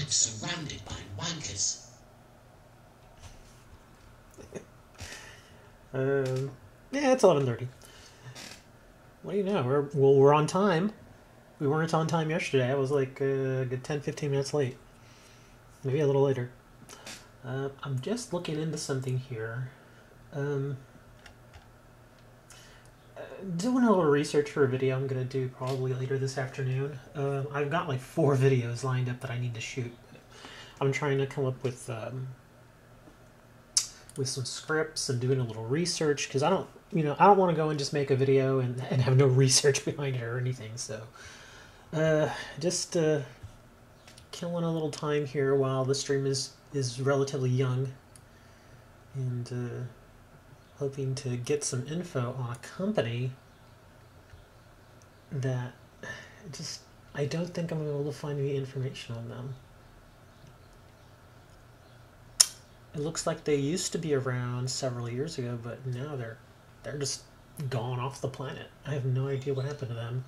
I'm surrounded by wankers. Yeah, it's 11:30. What do you know? We're on time. We weren't on time yesterday. I was like a good 10-15 minutes late. Maybe a little later. I'm just looking into something here. Doing a little research for a video I'm going to do probably later this afternoon. I've got like 4 videos lined up that I need to shoot. I'm trying to come up with some scripts and doing a little research because I don't want to go and just make a video and have no research behind it or anything. So just killing a little time here while the stream is relatively young, and hoping to get some info on a company that I don't think I'm able to find any information on them. It looks like they used to be around several years ago, but now they're just gone off the planet. I have no idea what happened to them.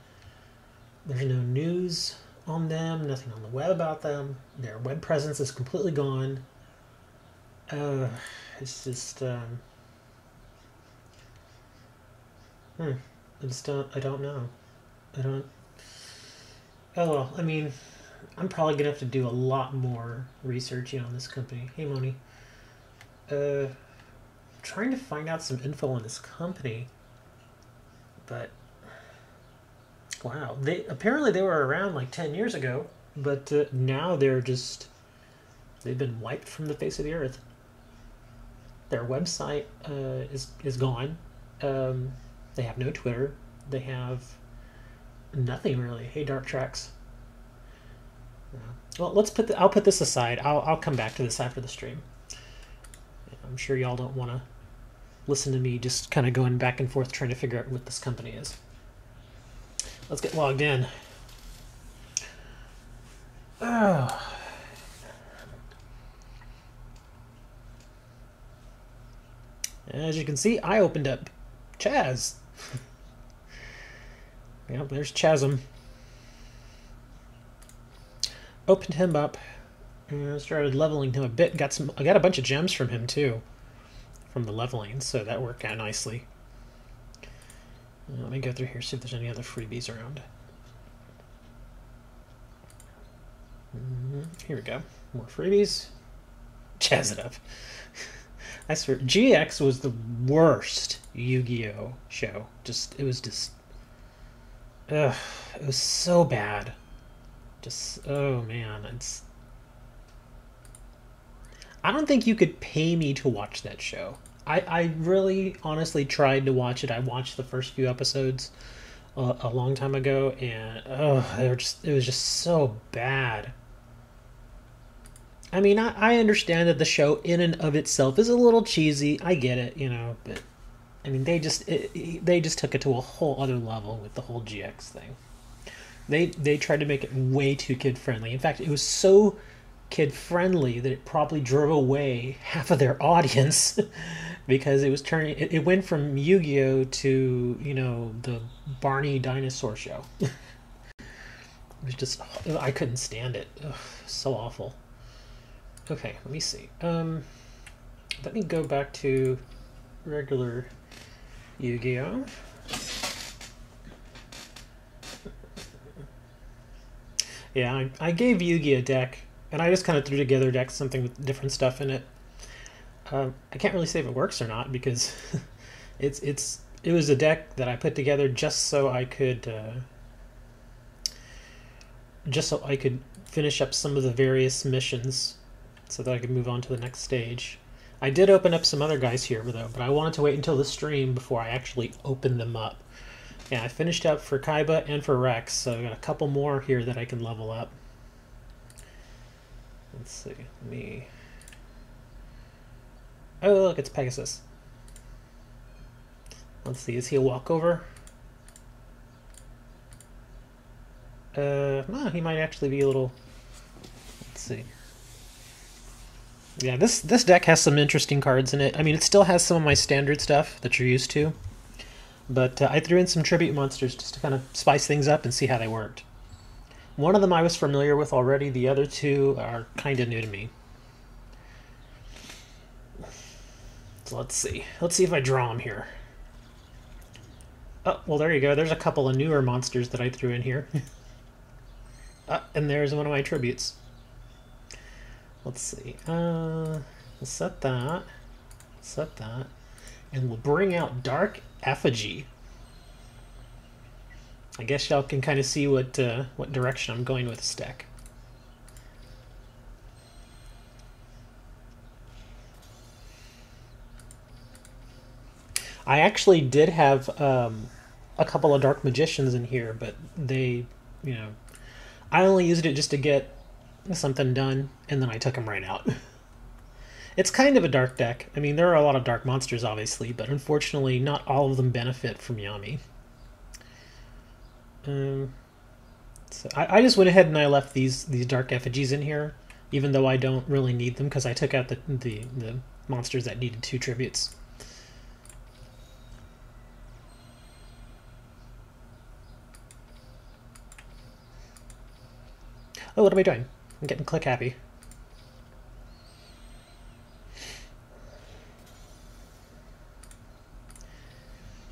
There's no news on them, nothing on the web about them. Their web presence is completely gone. It's just I don't know. Oh well, I mean, I'm probably gonna have to do a lot more researching on this company. Hey Moni. Trying to find out some info on this company, but wow, apparently they were around like 10 years ago, but now they've been wiped from the face of the earth. Their website is gone. They have no Twitter. They have nothing really. Hey, Dark Tracks. Well, I'll put this aside. I'll come back to this after the stream. I'm sure y'all don't want to listen to me just kind of going back and forth trying to figure out what this company is. Let's get logged in. Oh. As you can see, I opened up Chaz. Yep, there's Chasm. Opened him up and started leveling him a bit. I got a bunch of gems from him too, from the leveling, so that worked out nicely. Let me go through here, see if there's any other freebies around. Here we go. More freebies. Chaz it up. I swear, GX was the worst Yu-Gi-Oh show. It was so bad. Oh man, I don't think you could pay me to watch that show. I really honestly tried to watch it. I watched the first few episodes a long time ago, and it was just so bad. I mean, I understand that the show in and of itself is a little cheesy. I get it, but I mean, they just took it to a whole other level with the whole GX thing. They tried to make it way too kid friendly. In fact, it was so kid friendly that it probably drove away half of their audience because it went from Yu-Gi-Oh to the Barney dinosaur show. It was just, I couldn't stand it. Ugh, so awful. Okay, let me see. Let me go back to regular Yu-Gi-Oh. Yeah, I gave Yu-Gi a deck, and I just kind of threw together a deck, something with different stuff in it. I can't really say if it works or not because it was a deck that I put together just so I could finish up some of the various missions, so that I could move on to the next stage. I did open up some other guys here though, but I wanted to wait until the stream before I actually opened them up. Yeah, I finished up for Kaiba and for Rex, so I got a couple more here that I can level up. Let's see. Oh, look, it's Pegasus. Let's see, is he a walkover? No, he might actually be a little... Let's see. Yeah, this deck has some interesting cards in it. I mean, it still has some of my standard stuff that you're used to. But I threw in some tribute monsters just to kind of spice things up and see how they worked. One of them I was familiar with already. The other two are kind of new to me. So let's see. Let's see if I draw them here. Oh, well, there you go. There's a couple of newer monsters that I threw in here. And there's one of my tributes. Let's see. We'll set that. Set that. And we'll bring out Dark Effigy. I guess y'all can kind of see what direction I'm going with this deck. I actually did have a couple of Dark Magicians in here, but they, you know, I only used it just to get something done, and then I took them right out. It's kind of a dark deck. I mean, there are a lot of dark monsters, obviously, but unfortunately, not all of them benefit from Yami. So I just went ahead and I left these Dark Effigies in here, even though I don't really need them, because I took out the monsters that needed 2 tributes. Oh, what am I doing? I'm getting click happy.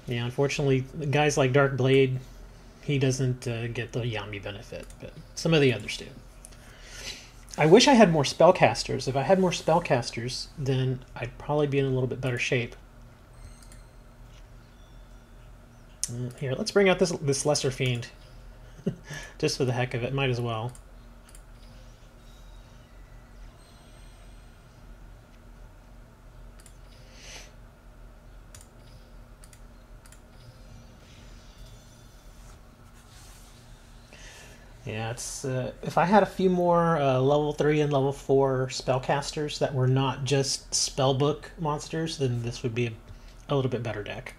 Yeah, unfortunately, guys like Dark Blade, he doesn't get the Yami benefit, but some of the others do. I wish I had more spellcasters. If I had more spellcasters, then I'd probably be in a little bit better shape. Here, let's bring out this Lesser Fiend. Just for the heck of it, might as well. Yeah, it's if I had a few more level 3 and level 4 spellcasters that were not just spellbook monsters, then this would be a little bit better deck.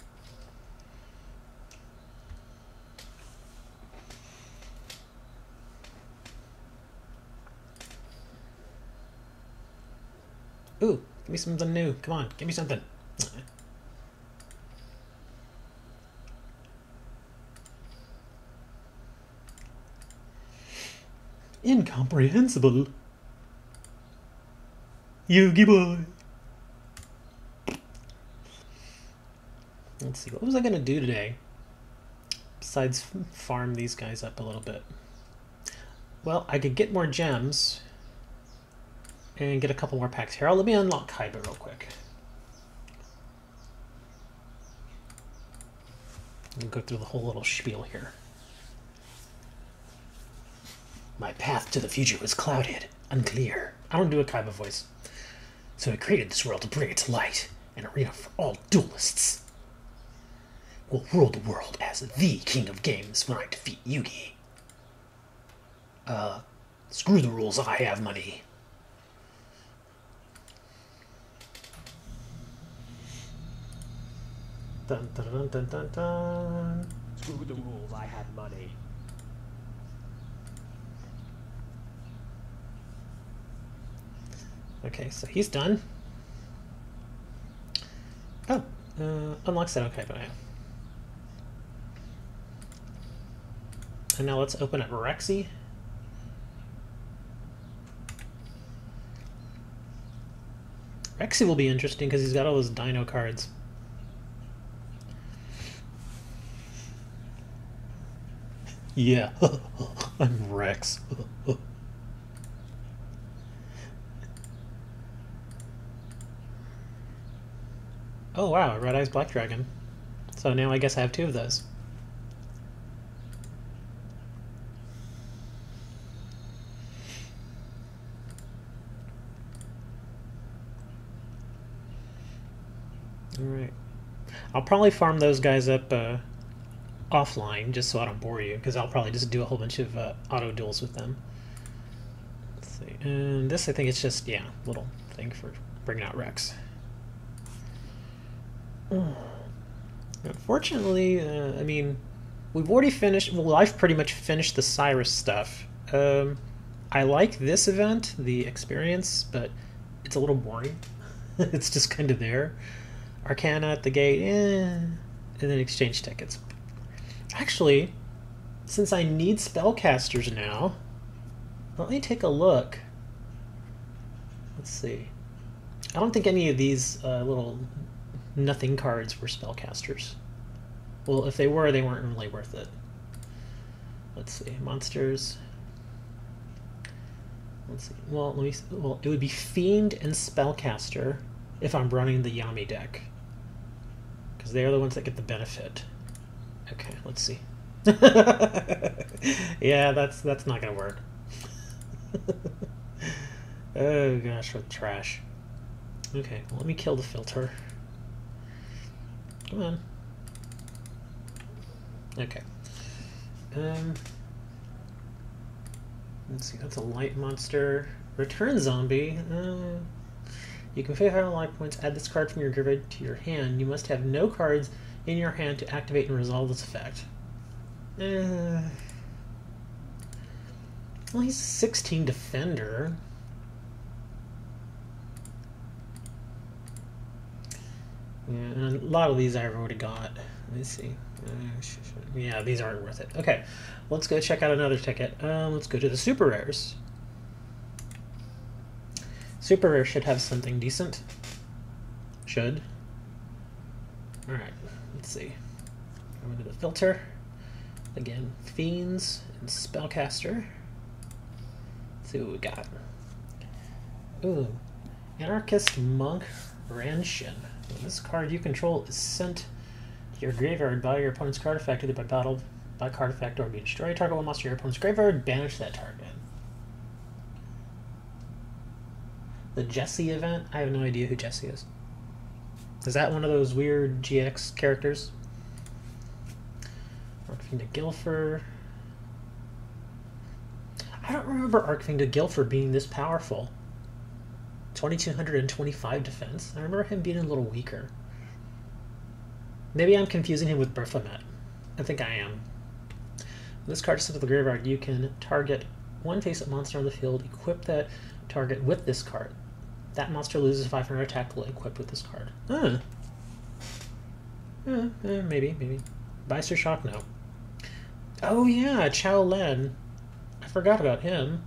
Ooh, give me something new. Come on, give me something. Incomprehensible. Yugi boy. Let's see, what was I going to do today? Besides farm these guys up a little bit. Well, I could get more gems and get a couple more packs here. Let me unlock Kaiba real quick. We'll go through the whole little spiel here. My path to the future was clouded, unclear. I don't do a Kaiba voice. So I created this world to bring it to light, an arena for all duelists. We'll rule the world as the king of games when I defeat Yugi. Screw the rules, I have money. Dun dun dun dun dun dun. Screw the rules, I have money. Okay, so he's done. Oh, unlock set. Okay, but and now let's open up Rexy. Rexy will be interesting because he's got all those Dino cards. Yeah, I'm Rex. Oh wow, Red Eyes Black Dragon. So now I guess I have 2 of those. Alright. I'll probably farm those guys up offline just so I don't bore you, because I'll probably just do a whole bunch of auto duels with them. Let's see. And this I think it's just, yeah, little thing for bringing out Rex. Unfortunately, I mean, we've already finished. Well, I've pretty much finished the Cyrus stuff. I like this event, the experience, but it's a little boring. It's just kind of there. Arcana at the gate, and then exchange tickets. Actually, since I need spellcasters now, let me take a look. Let's see. I don't think any of these little nothing cards were spellcasters. Well, if they were, they weren't really worth it. Let's see. Monsters. Let's see. Well, it would be Fiend and Spellcaster if I'm running the Yami deck, because they are the ones that get the benefit. Okay, let's see. Yeah, that's not gonna work. Oh gosh, what trash. Okay, well, let me kill the filter. Come on. Okay. Let's see, that's a light monster. Return zombie. You can pay 5 life points, add this card from your graveyard to your hand. You must have no cards in your hand to activate and resolve this effect. Well, he's a 16 defender. Yeah, and a lot of these I've already got. Let me see. Yeah, these aren't worth it. Okay, let's go check out another ticket. Let's go to the super rares. Super rare should have something decent. Should. Alright, let's see. Go into the filter. Again, Fiends and Spellcaster. Let's see what we got. Ooh, Anarchist Monk Ranshin. When this card you control is sent to your graveyard by your opponent's card effect, either by battle, by card effect, or be destroyed. Target one monster in your opponent's graveyard, banish that target. The Jesse event? I have no idea who Jesse is. Is that one of those weird GX characters? Arcfiend to Guilford. I don't remember Arcfiend to Guilford being this powerful. 2225 defense. I remember him being a little weaker. Maybe I'm confusing him with Baphomet. I think I am. When this card is sent to the graveyard, you can target one face-up monster on the field, equip that target with this card. That monster loses 500 attack while equipped with this card. Maybe. Beister Shock, no. Oh yeah, Chao Len. I forgot about him.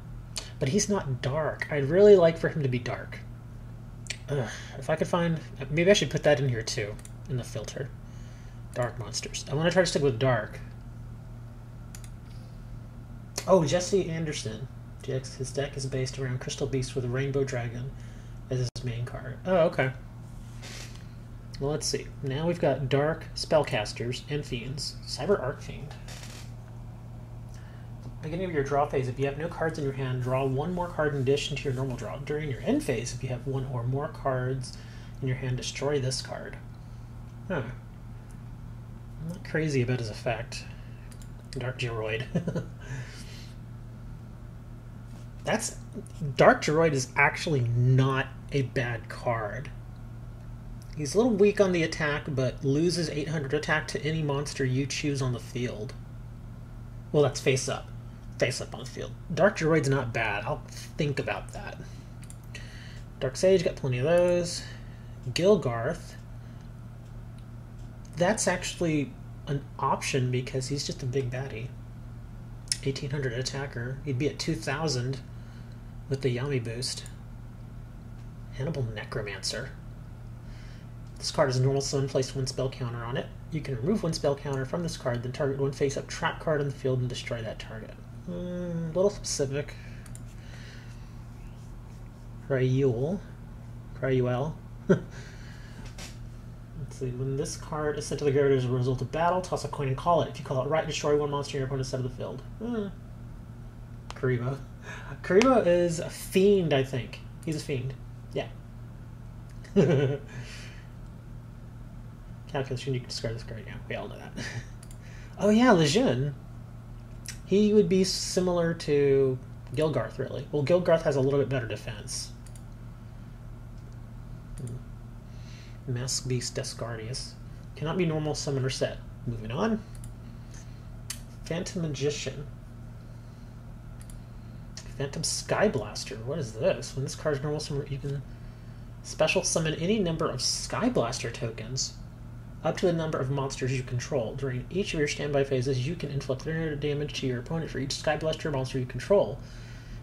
But he's not dark. I'd really like for him to be dark. If I could find... Maybe I should put that in here too, in the filter. Dark monsters. I want to try to stick with dark. Oh, Jesse Anderson. His deck is based around Crystal Beast with a Rainbow Dragon as his main card. Oh, okay. Well, let's see. Now we've got Dark Spellcasters and Fiends. Cyber Arcfiend. Beginning of your draw phase, if you have no cards in your hand, draw one more card in addition to your normal draw. During your end phase, if you have one or more cards in your hand, destroy this card. Huh. I'm not crazy about his effect. Dark Geroid. Dark Geroid is actually not a bad card. He's a little weak on the attack, but loses 800 attack to any monster you choose on the field. Well, that's face up. Face up on the field. Dark Geroid's not bad. I'll think about that. Dark Sage, got plenty of those. Gilgarth. That's actually an option because he's just a big baddie. 1800 attacker. He'd be at 2000 with the Yami boost. Hannibal Necromancer. This card is a normal summon, place one spell counter on it. You can remove one spell counter from this card, then target one face-up trap card on the field and destroy that target. A little specific. Cryuel. Let's see, when this card is sent to the graveyard as a result of battle, toss a coin and call it. If you call it right, destroy one monster in your opponent's side of the field. Karibo. Karibo is a fiend, I think. He's a fiend. Yeah. Calculation, you can discard this card. Yeah, we all know that. Oh yeah, Lejeune. He would be similar to Gilgarth, really. Well, Gilgarth has a little bit better defense. Mask Beast Descardius. Cannot be normal summon or set. Moving on. Phantom Magician. Phantom Skyblaster. What is this? When this card is normal summon, you can special summon any number of Skyblaster tokens. up to the number of monsters you control. During each of your standby phases, you can inflict 300 damage to your opponent for each Sky Blaster monster you control.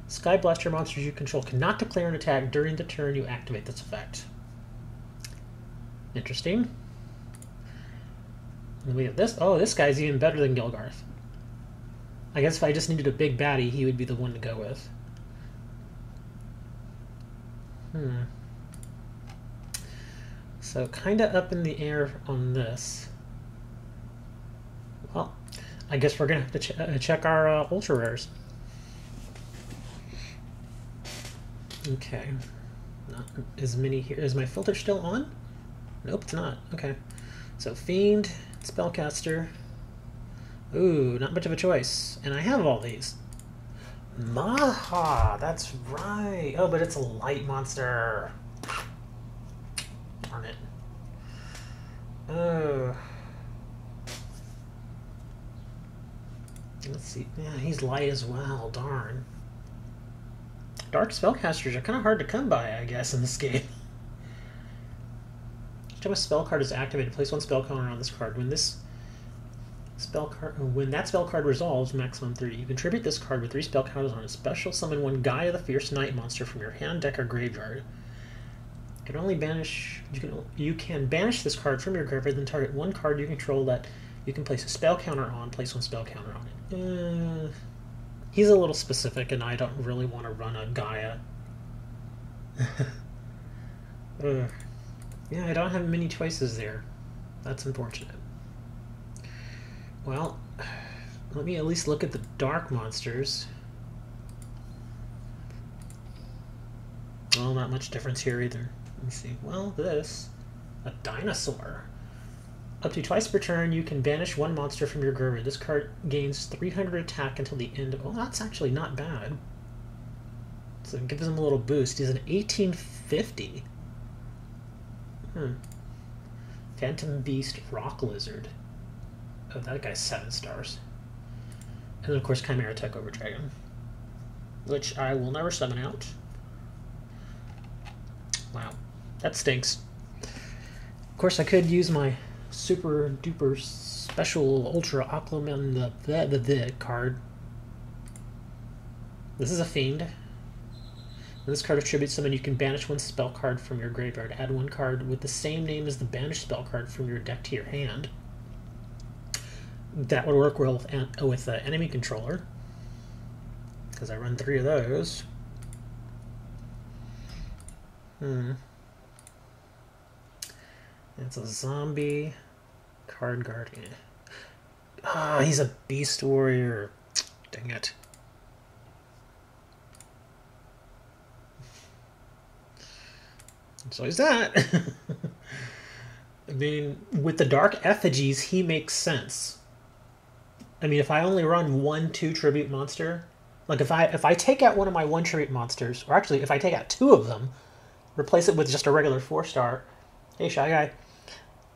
Sky Blaster monsters you control cannot declare an attack during the turn you activate this effect. Interesting. And then we have this. Oh, this guy's even better than Gilgarth. I guess if I just needed a big baddie, he would be the one to go with. So kind of up in the air on this. Well, I guess we're going to have to check our Ultra Rares. Okay. Not as many here. Is my filter still on? Nope, it's not. Okay. So Fiend, Spellcaster. Ooh, not much of a choice. And I have all these. Maha, that's right. Oh, but it's a light monster. Darn it. Oh. Let's see. Yeah, he's light as well. Darn. Dark spellcasters are kind of hard to come by, I guess, in this game. Each time a spell card is activated, place one spell counter on this card. When that spell card resolves, maximum 3. You contribute this card with 3 spell counters on it. Special summon one Gaia the Fierce Night monster from your hand, deck, or graveyard. You can only banish. You can banish this card from your graveyard, then target one card you control that you can place a spell counter on. Place one spell counter on it. He's a little specific, and I don't really want to run a Gaia. Yeah, I don't have many choices there. That's unfortunate. Well, let me at least look at the dark monsters. Well, not much difference here either. Let me see. Well, this. A dinosaur. Up to twice per turn, you can banish one monster from your graveyard. This card gains 300 attack until the end of... Oh, that's actually not bad. So it gives him a little boost. He's an 1850. Phantom Beast Rock Lizard. Oh, that guy's 7 stars. And then, of course, Chimera Tech Over Dragon. Which I will never summon out. Wow. That stinks. Of course, I could use my super duper special ultra Aquaman the card. This is a Fiend. When this card attributes summon, you can banish one spell card from your graveyard. Add one card with the same name as the banished spell card from your deck to your hand. That would work well with the enemy controller, because I run 3 of those. It's a zombie card guardian. Ah, he's a beast warrior. Dang it. So he's that. I mean, with the dark effigies, he makes sense. I mean, if I only run 1/2 tribute monster, like if I take out one of my 1 tribute monsters, or actually if I take out 2 of them, replace it with just a regular 4-star, hey Shy Guy,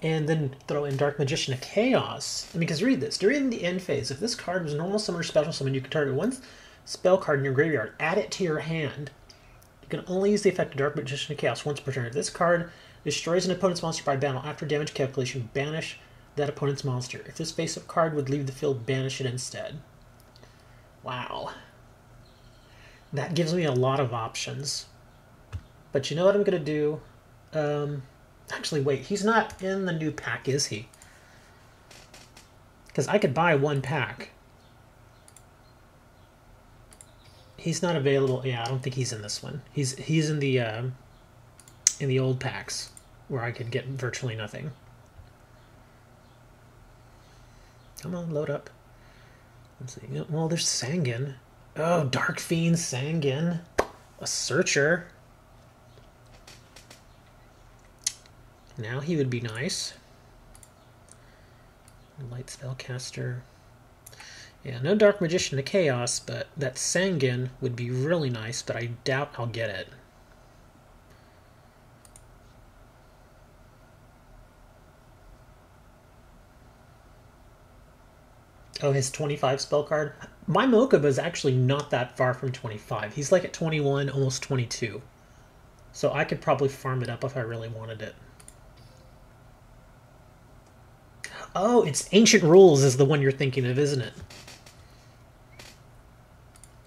and then throw in Dark Magician of Chaos. I mean, because read this. During the end phase, if this card was normal summon or special summon, you can target one spell card in your graveyard, add it to your hand. You can only use the effect of Dark Magician of Chaos once per turn. If this card destroys an opponent's monster by battle, after damage calculation, banish that opponent's monster. If this face-up card would leave the field, banish it instead. Wow. That gives me a lot of options. But you know what I'm going to do? Actually, wait. He's not in the new pack, is he? Because I could buy 1 pack. He's not available. Yeah, I don't think he's in this one. He's in the old packs, where I could get virtually nothing. Come on, load up. Let's see. Well, there's Sangan. Oh, Dark Fiend Sangan. A Searcher. Now he would be nice. Light Spellcaster. Yeah, no Dark Magician to Chaos, but that Sangan would be really nice, but I doubt I'll get it. Oh, his 25 spell card? My Mokuba is actually not that far from 25. He's like at 21, almost 22. So I could probably farm it up if I really wanted it. Oh, it's Ancient Rules is the one you're thinking of, isn't it?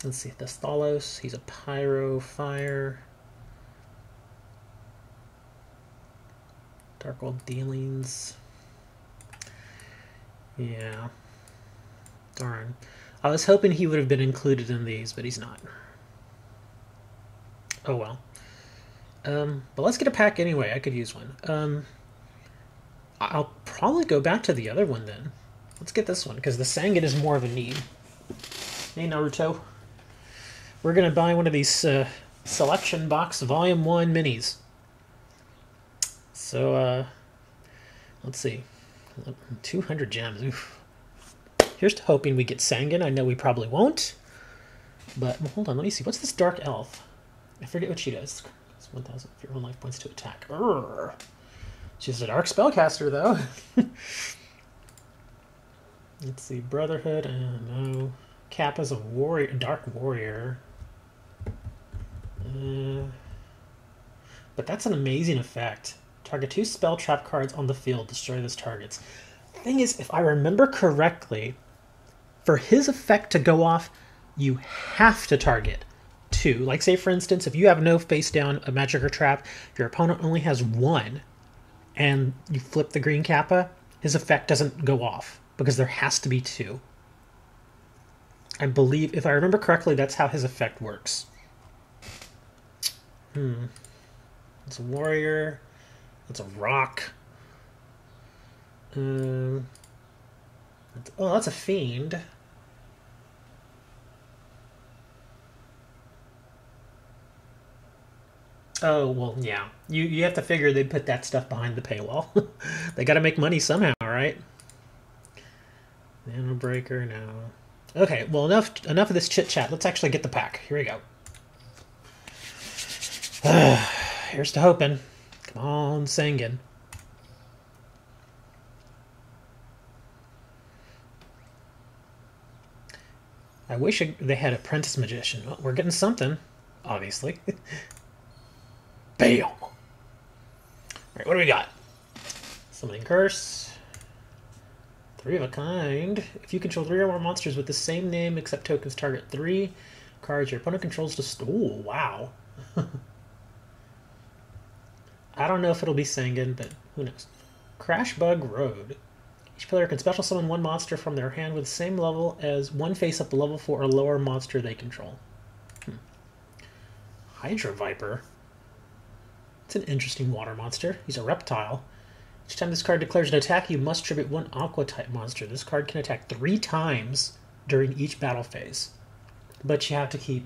Let's see, the Thalos, he's a Pyro, Fire. Dark World Dealings. Yeah. Darn. I was hoping he would have been included in these, but he's not. Oh well. But let's get a pack anyway. I could use one. I'll probably go back to the other one then. Let's get this one, because the Sangan is more of a need. Hey, Naruto. We're going to buy one of these Selection Box Volume 1 minis. So, let's see. 200 gems. Oof. Here's to hoping we get Sangan. I know we probably won't. But, well, hold on, let me see. What's this Dark Elf? I forget what she does. It's 1,000 for your own life points to attack. Urgh. She's a Dark Spellcaster, though. Let's see. Brotherhood. No. Kappa's a warrior, Dark Warrior. But that's an amazing effect. Target 2 spell trap cards on the field. Destroy those targets. The thing is, if I remember correctly, for his effect to go off, you have to target 2. Like, say, for instance, if you have no face down a magic or trap, your opponent only has 1, and you flip the green Kappa, his effect doesn't go off, because there has to be 2. I believe, if I remember correctly, that's how his effect works. It's a warrior. It's a rock. Oh, that's a fiend. Oh, well, yeah. You have to figure they'd put that stuff behind the paywall. They got to make money somehow, right? Nano Breaker, no. Okay, well, enough of this chit-chat. Let's actually get the pack. Here we go. Here's to hoping. Come on, Sangan. I wish they had Apprentice Magician. Well, we're getting something, obviously. Bam! Alright, what do we got? Summoning Curse. 3 of a kind. If you control 3 or more monsters with the same name except tokens, target 3 cards your opponent controls to... Oh, wow. I don't know if it'll be Sangan, but who knows. Crashbug Road. Each player can special summon 1 monster from their hand with the same level as 1 face-up level 4 or lower monster they control. Hydra Viper. It's an interesting water monster. He's a reptile. Each time this card declares an attack, you must tribute 1 Aqua-type monster. This card can attack 3 times during each battle phase. But you have to keep...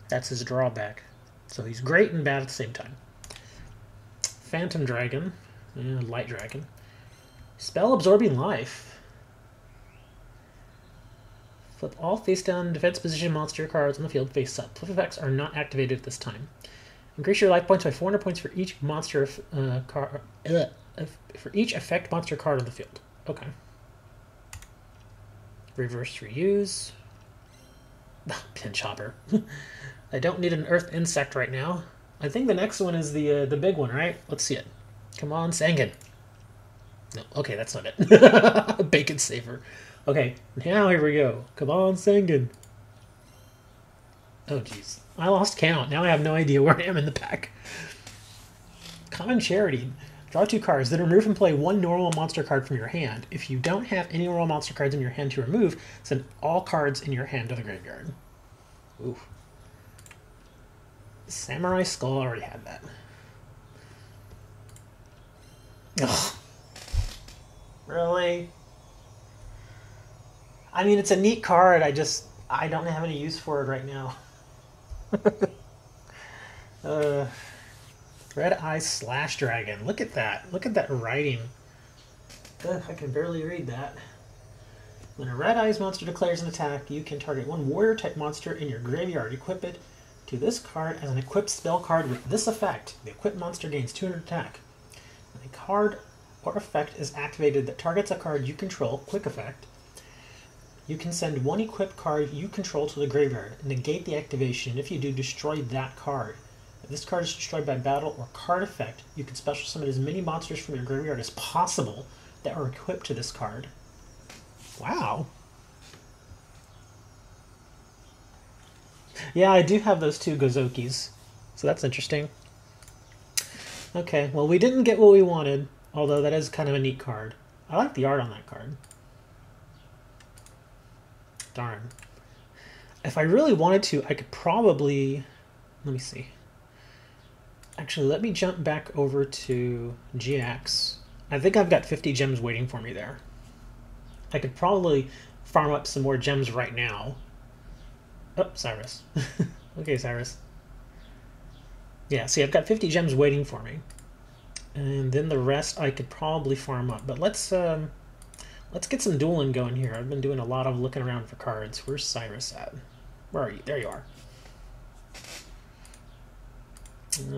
That's his drawback. So he's great and bad at the same time. Phantom Dragon. Light Dragon. Spell Absorbing Life. Flip all face-down defense position monster cards on the field face-up. Flip effects are not activated at this time. Increase your life points by 400 points for each monster for each effect monster card on the field. Okay. Reverse reuse. Pinch Hopper. I don't need an earth insect right now. I think the next one is the big one, right? Let's see it. Come on, Sangan. No, okay, that's not it. Bacon Saver. Okay, now here we go. Come on, Sangan. Oh, jeez. I lost count. Now I have no idea where I am in the pack. Common Charity. Draw 2 cards, then remove and play 1 normal monster card from your hand. If you don't have any normal monster cards in your hand to remove, send all cards in your hand to the graveyard. Ooh. Samurai Skull already had that. Ugh. Really? I mean, it's a neat card. I don't have any use for it right now. Red Eye Slash Dragon. Look at that. Look at that writing. Ugh, I can barely read that. When a Red Eyes monster declares an attack, you can target 1 warrior-type monster in your graveyard. Equip it to this card as an equipped spell card with this effect. The equipped monster gains 200 attack. When a card or effect is activated that targets a card you control, quick effect, you can send 1 equipped card you control to the graveyard. Negate the activation. If you do, destroy that card. If this card is destroyed by battle or card effect, you can special summon as many monsters from your graveyard as possible that are equipped to this card. Wow. Yeah, I do have those two Gozokis, so that's interesting. Okay, well, we didn't get what we wanted, although that is kind of a neat card. I like the art on that card. Darn. If I really wanted to, I could probably... Let me see. Actually, let me jump back over to GX. I think I've got 50 gems waiting for me there. I could probably farm up some more gems right now. Oh, Cyrus. Okay, Cyrus. Yeah, see, I've got 50 gems waiting for me. And then the rest I could probably farm up. But let's get some dueling going here. I've been doing a lot of looking around for cards. Where's Cyrus at? Where are you? There you are.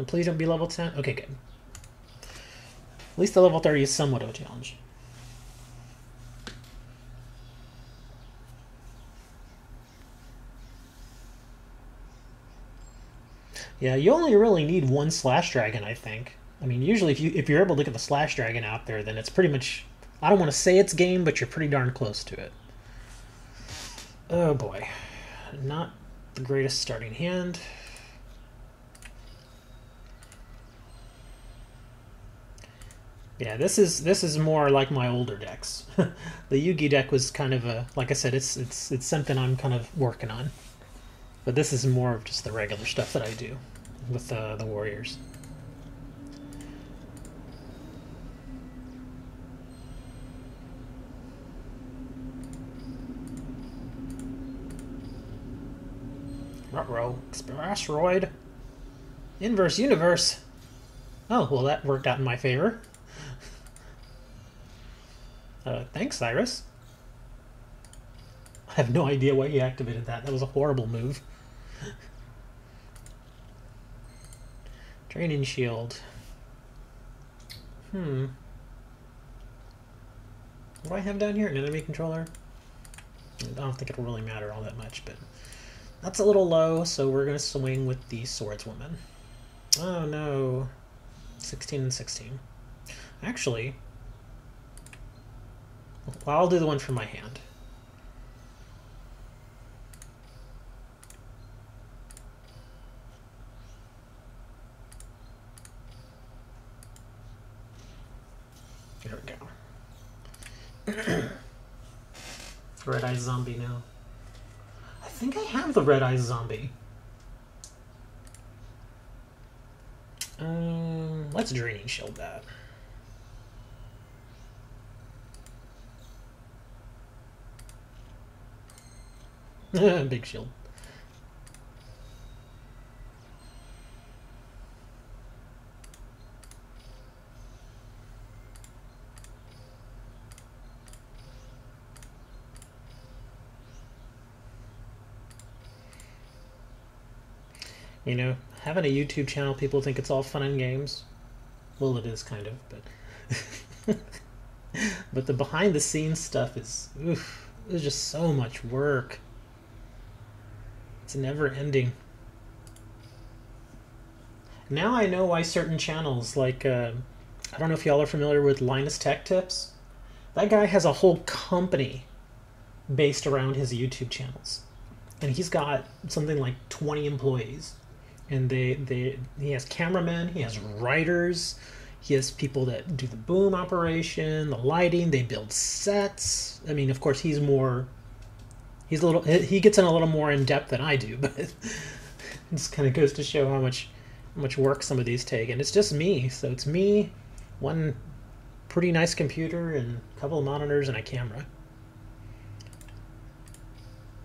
Please don't be level 10. Okay, good. At least the level 30 is somewhat of a challenge. Yeah, you only really need one Slash Dragon, I think. I mean, usually if you're able to get the Slash Dragon out there, then it's pretty much... I don't want to say it's game, but you're pretty darn close to it. Oh boy. Not the greatest starting hand. Yeah, this is more like my older decks. The Yugi deck was kind of a... Like I said, it's something I'm kind of working on. But this is more of just the regular stuff that I do with the Warriors. Ruh-roh. Asteroid. Inverse Universe. Oh, well, that worked out in my favor. Thanks, Cyrus. I have no idea why he activated that. That was a horrible move. Draining Shield. What do I have down here? An enemy controller? I don't think it'll really matter all that much, but that's a little low, so we're going to swing with the Swordswoman. Oh no. 16 and 16. Actually, well, I'll do the one from my hand. There we go. Red Eye Zombie now. I think I have the Red Eye Zombie. Let's Draining Shield that. Big shield. You know, having a YouTube channel, people think it's all fun and games. Well, it is kind of, but but the behind the scenes stuff is, oof, there's just so much work. It's never ending. Now I know why certain channels, like, I don't know if y'all are familiar with Linus Tech Tips. That guy has a whole company based around his YouTube channels. And he's got something like 20 employees. And he has cameramen, he has writers, he has people that do the boom operation, the lighting, they build sets. I mean, of course, he gets in a little more in depth than I do, but it just kind of goes to show how much work some of these take. And it's just me, so it's me, one pretty nice computer, and a couple of monitors and a camera.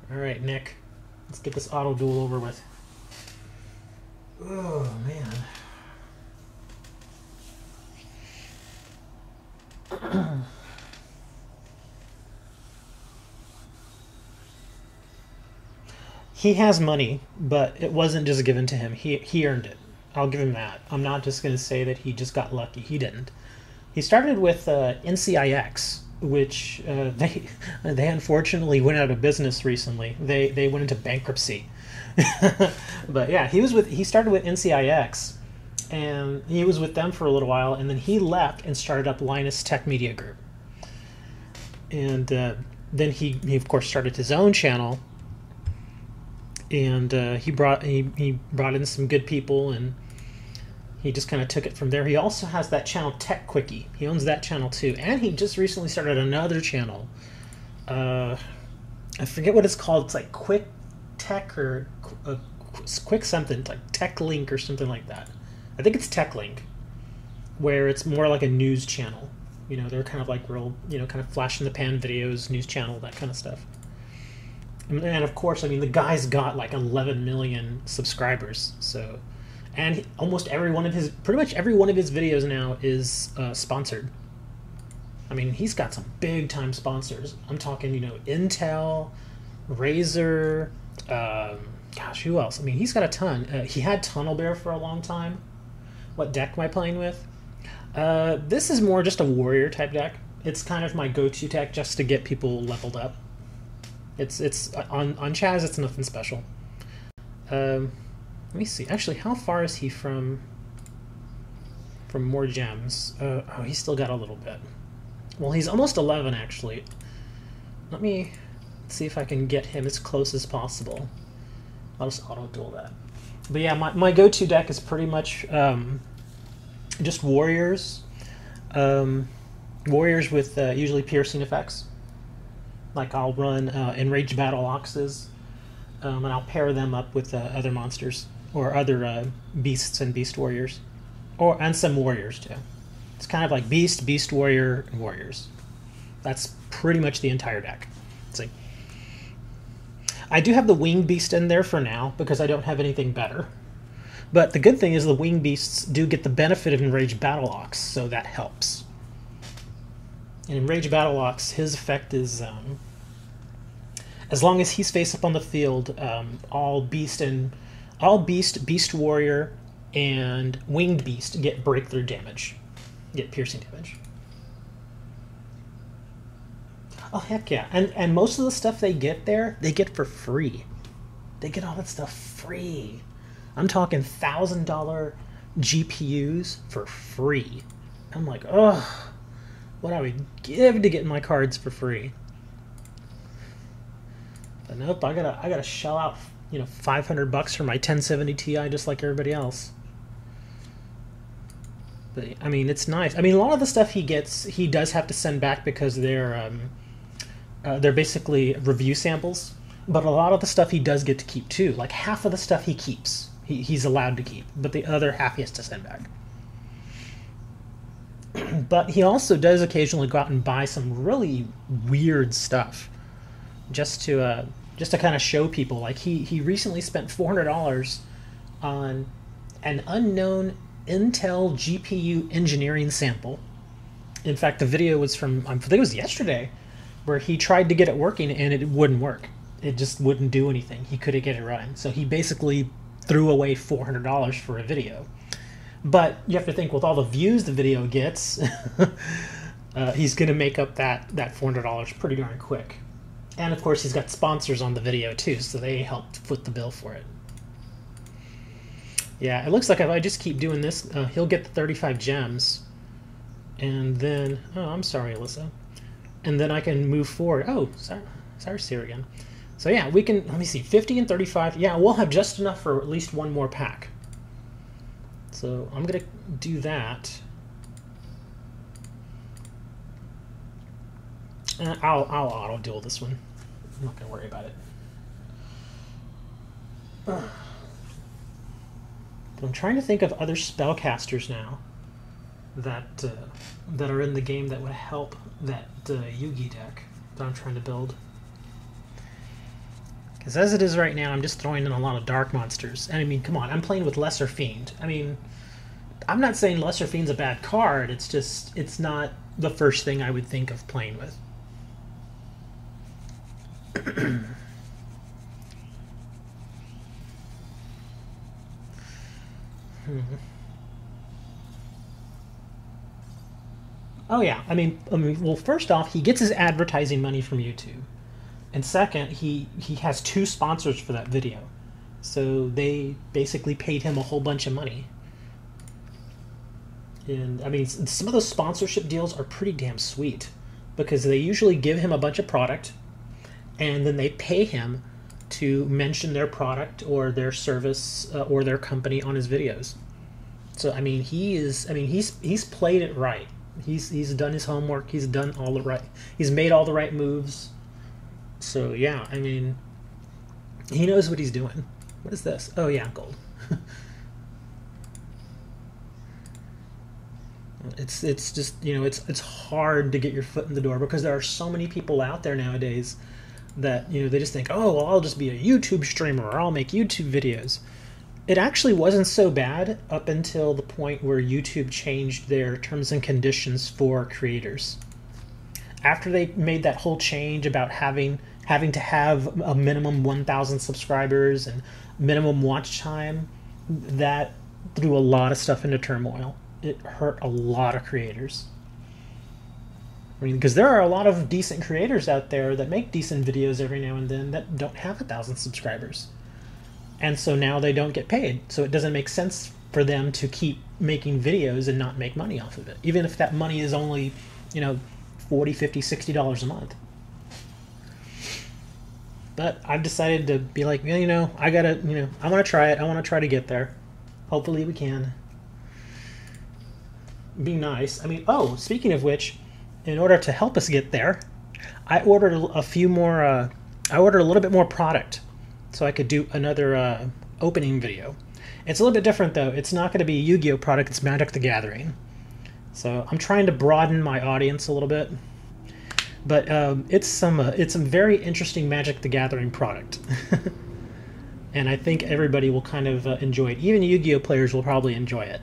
All right, Nick, let's get this auto duel over with. Oh, man. He has money, but it wasn't just given to him. He earned it. I'll give him that. I'm not just going to say that he just got lucky. He didn't. He started with NCIX, which they unfortunately went out of business recently. They went into bankruptcy. But yeah, he started with NCIX, and he was with them for a little while, and then he left and started up Linus Tech Media Group. And then he of course started his own channel, and he brought in some good people, and he just kind of took it from there. He also has that channel Tech Quickie. He owns that channel too, and he just recently started another channel. I forget what it's called. It's like Quick Tech or Quick something, like Tech Link or something like that. I think it's Tech Link, where it's more like a news channel. You know, they're kind of like real, you know, kind of flash in the pan videos, news channel, that kind of stuff. And of course, I mean, the guy's got like 11 million subscribers. So, and almost pretty much every one of his videos now is sponsored. I mean, he's got some big time sponsors. I'm talking, you know, Intel, Razer, gosh, who else? I mean, he's got a ton. He had Tunnel Bear for a long time. What deck am I playing with? This is more just a warrior type deck. It's kind of my go-to deck just to get people leveled up. It's on Chaz. It's nothing special. Let me see. Actually, how far is he from more gems? Oh, he's still got a little bit. Well, he's almost 11 actually. Let me see if I can get him as close as possible. I'll just auto duel that. But yeah, my go-to deck is pretty much just warriors. Warriors with usually piercing effects. Like I'll run Enraged Battle Oxes, and I'll pair them up with other monsters or other beasts and beast warriors, and some warriors too. It's kind of like beast warrior, and warriors. That's pretty much the entire deck. Let's see. I do have the winged beast in there for now because I don't have anything better. But the good thing is the winged beasts do get the benefit of Enraged Battle Ox, so that helps. And Enraged Battle Ox, his effect is as long as he's face up on the field, all beast, warrior, and winged beast get breakthrough damage, get piercing damage. Oh heck yeah! And most of the stuff they get there, they get for free. They get all that stuff free. I'm talking $1,000 GPUs for free. I'm like, ugh, what I would give to get my cards for free. But nope, I gotta shell out, you know, $500 for my 1070 Ti just like everybody else. But I mean, it's nice. I mean, a lot of the stuff he gets, he does have to send back because they're basically review samples. But a lot of the stuff he does get to keep too. Like half of the stuff he keeps, he's allowed to keep, but the other half he has to send back. But he also does occasionally go out and buy some really weird stuff, just to kind of show people. Like he recently spent $400 on an unknown Intel GPU engineering sample. In fact, the video was from, I think it was yesterday, where he tried to get it working and it wouldn't work. It just wouldn't do anything. He couldn't get it running. So he basically threw away $400 for a video. But you have to think, with all the views the video gets, he's going to make up that $400 pretty darn quick. And of course, he's got sponsors on the video too, so they helped foot the bill for it. Yeah, it looks like if I just keep doing this, he'll get the 35 gems. And then, oh, I'm sorry, Alyssa. And then I can move forward. Oh, sorry, Sierra again. So yeah, we can, let me see, 50 and 35. Yeah, we'll have just enough for at least one more pack. So I'm going to do that. I'll auto-duel this one. I'm not going to worry about it. But I'm trying to think of other spellcasters now that are in the game that would help that Yugi deck that I'm trying to build. Because as it is right now, I'm just throwing in a lot of dark monsters. And I mean, come on, I'm playing with Lesser Fiend. I mean, I'm not saying Lesser Fiend's a bad card. It's just, it's not the first thing I would think of playing with. Oh yeah, well, first off, he gets his advertising money from YouTube, and second, he has two sponsors for that video, so they basically paid him a whole bunch of money. And I mean, some of those sponsorship deals are pretty damn sweet, because they usually give him a bunch of product, and then they pay him to mention their product or their service or their company on his videos. So I mean, he's played it right. He's done his homework. He's done all the right. He's made all the right moves. So yeah, I mean, he knows what he's doing. What is this? Oh yeah, gold. It's just, it's hard to get your foot in the door, because there are so many people out there nowadays that they just think, oh well, I'll just be a YouTube streamer, or I'll make YouTube videos. It actually wasn't so bad up until the point where YouTube changed their terms and conditions for creators. After they made that whole change about having to have a minimum 1,000 subscribers and minimum watch time, that threw a lot of stuff into turmoil. It hurt a lot of creators. I mean, because there are a lot of decent creators out there that make decent videos every now and then that don't have 1,000 subscribers. And so now they don't get paid. So it doesn't make sense for them to keep making videos and not make money off of it, even if that money is only, $40, $50, $60 a month. But I've decided to be like, I want to try it. I want to try to get there. Hopefully we can. Be nice. I mean, oh, speaking of which, in order to help us get there, I ordered a few more, I ordered a little bit more product so I could do another opening video. It's a little bit different though. It's not going to be Yu-Gi-Oh product, it's Magic the Gathering. So I'm trying to broaden my audience a little bit. But it's some very interesting Magic the Gathering product. And I think everybody will kind of enjoy it. Even Yu-Gi-Oh players will probably enjoy it.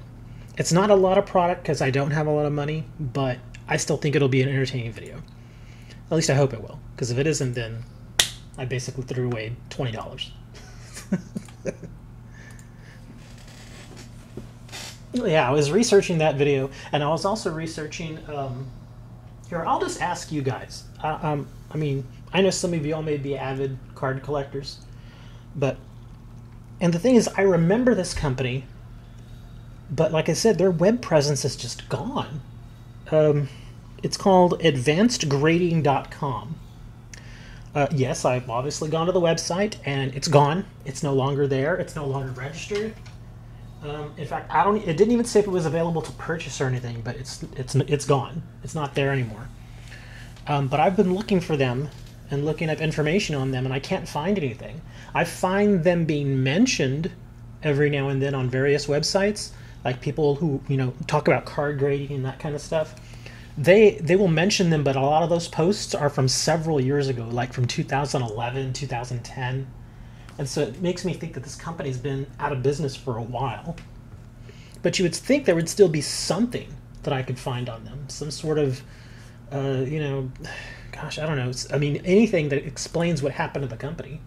It's not a lot of product because I don't have a lot of money, but I still think it'll be an entertaining video. At least I hope it will, because if it isn't, then I basically threw away $20. Yeah, I was researching that video, and I was also researching... here, I'll just ask you guys. I mean, I know some of y'all may be avid card collectors, but... And the thing is, I remember this company, but like I said, their web presence is just gone. It's called advancedgrading.com. Yes, I've obviously gone to the website, and it's gone. It's no longer there. It's no longer registered. In fact, it didn't even say if it was available to purchase or anything, but it's gone. It's not there anymore. But I've been looking for them and looking up information on them, and I can't find anything. I find them being mentioned every now and then on various websites, like people who talk about card grading and that kind of stuff. They will mention them, but a lot of those posts are from several years ago, like from 2011, 2010. And so it makes me think that this company's been out of business for a while. But you would think there would still be something that I could find on them. Some sort of, gosh, I don't know. I mean, anything that explains what happened to the company.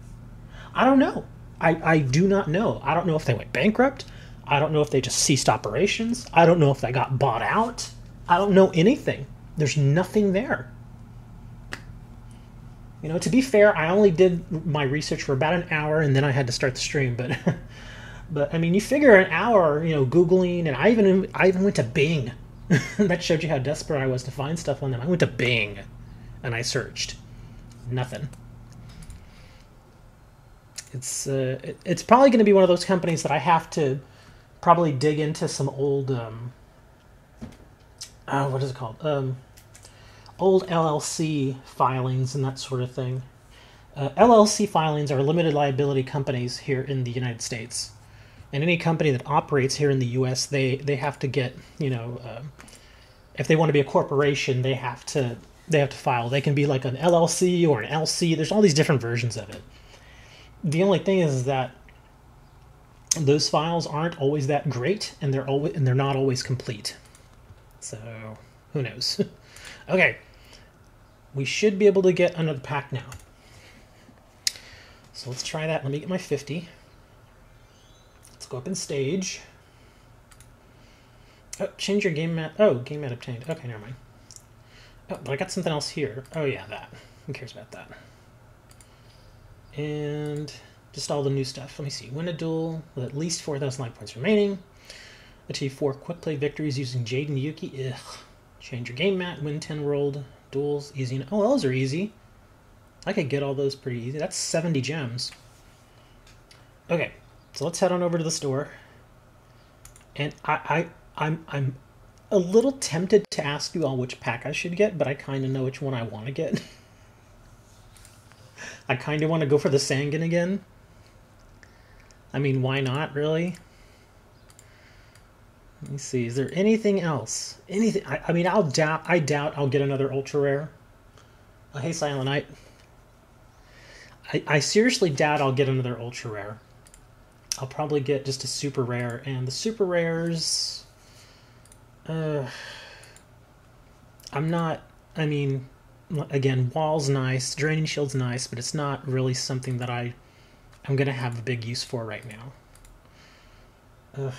I don't know. I do not know. I don't know if they went bankrupt. I don't know if they just ceased operations. I don't know if they got bought out. I don't know anything. There's nothing there. To be fair, I only did my research for about an hour, and then I had to start the stream. But I mean, you figure an hour, Googling, and I even went to Bing. That showed you how desperate I was to find stuff on them. I went to Bing, and I searched. Nothing. It's probably going to be one of those companies that I have to probably dig into some old what is it called? Old LLC filings and that sort of thing. LLC filings are limited liability companies here in the United States. And any company that operates here in the U.S., they have to get, if they want to be a corporation, they have to file. They can be like an LLC or an LC. There's all these different versions of it. The only thing is that those files aren't always that great, and they're not always complete. So, who knows? Okay. We should be able to get another pack now. So let's try that. Let me get my 50. Let's go up in stage. Oh, change your game mat. Oh, game mat obtained. Okay, never mind. Oh, but I got something else here. Oh yeah, that. Who cares about that? And just all the new stuff. Let me see. Win a duel with at least 4,000 life points remaining. Achieve 4 quick play victories using Jade and Yuki. Ugh. Change your game mat. Win 10 world duels. Easy. Oh, those are easy. I could get all those pretty easy. That's 70 gems. Okay, so let's head on over to the store. And I'm a little tempted to ask you all which pack I should get, but I kind of know which one I want to get. I kind of want to go for the Sangan again. I mean, why not, really? Let me see. Is there anything else? Anything? I mean, I doubt I'll get another ultra rare. Oh, hey, Silent Knight. I seriously doubt I'll get another ultra rare. I'll probably get just a super rare, and the super rares... I'm not... I mean, again, Wall's nice, Draining Shield's nice, but it's not really something that I'm going to have a big use for right now.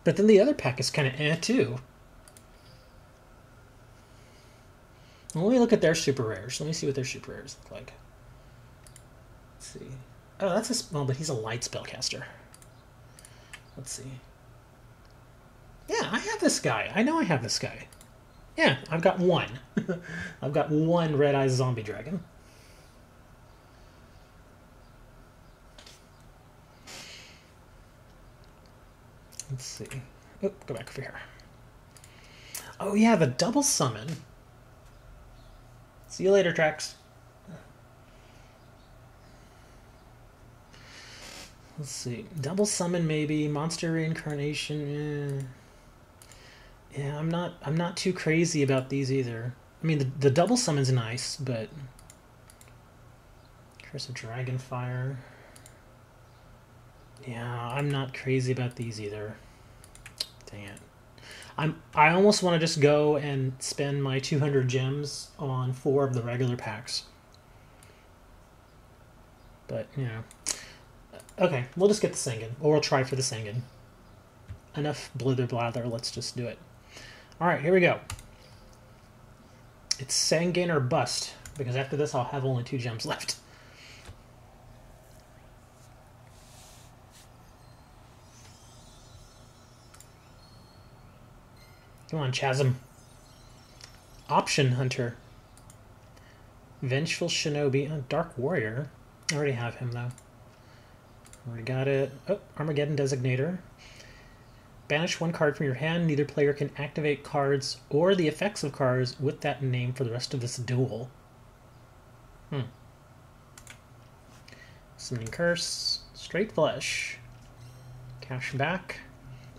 But then the other pack is kind of too. Well, let me look at their super rares. Let me see what their super rares look like. Let's see. Oh, that's a... Well, but he's a light spellcaster. Let's see. Yeah, I have this guy. I know I have this guy. Yeah, I've got one. I've got one Red Eyes Zombie Dragon. Let's see. Oh, go back over here. Oh yeah, the double summon. See you later, Trax. Let's see. Double summon maybe. Monster reincarnation. Yeah, I'm not too crazy about these either. I mean, the double summon's nice, but Curse of Dragonfire. Yeah, I'm not crazy about these either. Dang it. I almost want to just go and spend my 200 gems on 4 of the regular packs. But, you know. Okay, we'll just get the Sangan. Or we'll try for the Sangan. Enough blither blather, let's just do it. Alright, here we go. It's Sangan or bust, because after this I'll have only 2 gems left. Come on, Chasm. Option Hunter. Vengeful Shinobi. Oh, Dark Warrior. I already have him, though. Already got it. Oh, Armageddon Designator. Banish 1 card from your hand. Neither player can activate cards or the effects of cards with that name for the rest of this duel. Summoning Curse. Straight Flesh. Cash back.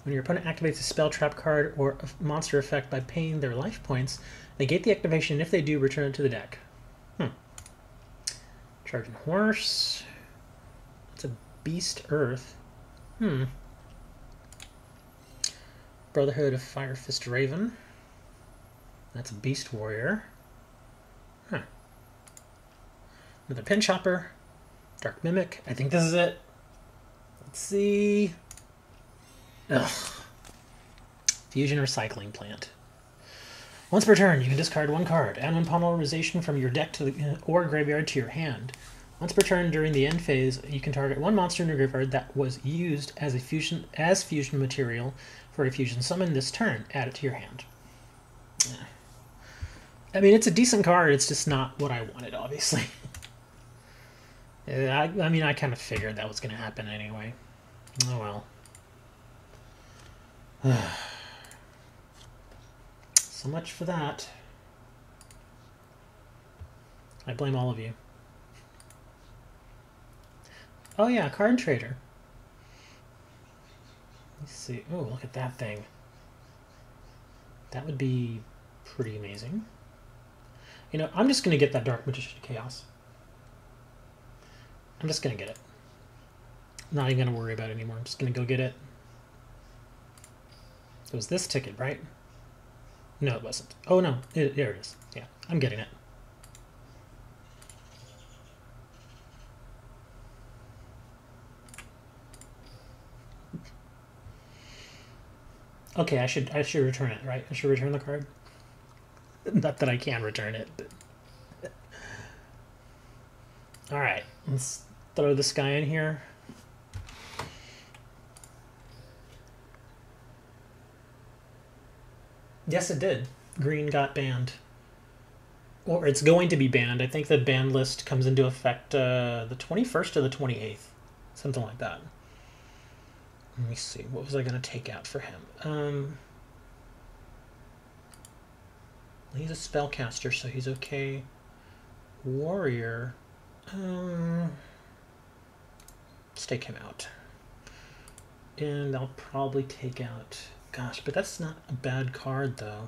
When your opponent activates a spell trap card or a monster effect by paying their life points, negate the activation, and if they do, return it to the deck. Charging Horse. It's a Beast Earth. Brotherhood of Fire Fist Raven. That's a Beast Warrior. Another Pin Chopper. Dark Mimic. I think this is it. Let's see. Ugh. Fusion Recycling Plant. Once per turn, you can discard 1 card. Add 1 polymerization from your deck to the, or graveyard to your hand. Once per turn during the end phase, you can target 1 monster in your graveyard that was used as a fusion material for a fusion summon this turn. Add it to your hand. I mean, it's a decent card. It's just not what I wanted, obviously. I mean, I kind of figured that was going to happen anyway. Oh well. So much for that. I blame all of you. Oh yeah, card trader. Let's see. Oh, look at that thing. That would be pretty amazing. You know, I'm just going to get that Dark Magician Chaos. I'm just going to get it. I'm not even going to worry about it anymore. I'm just going to go get it. It was this ticket, right? No, it wasn't. Oh, no. There it is. Yeah, I'm getting it. Okay, I should return it, right? I should return the card. Not that I can return it, but... Alright, let's throw this guy in here. Yes, it did. Green got banned. Or it's going to be banned. I think the ban list comes into effect the 21st or the 28th. Something like that. Let me see. What was I going to take out for him? He's a spellcaster, so he's okay. Warrior. Let's take him out. And I'll probably take out... Gosh, but that's not a bad card, though.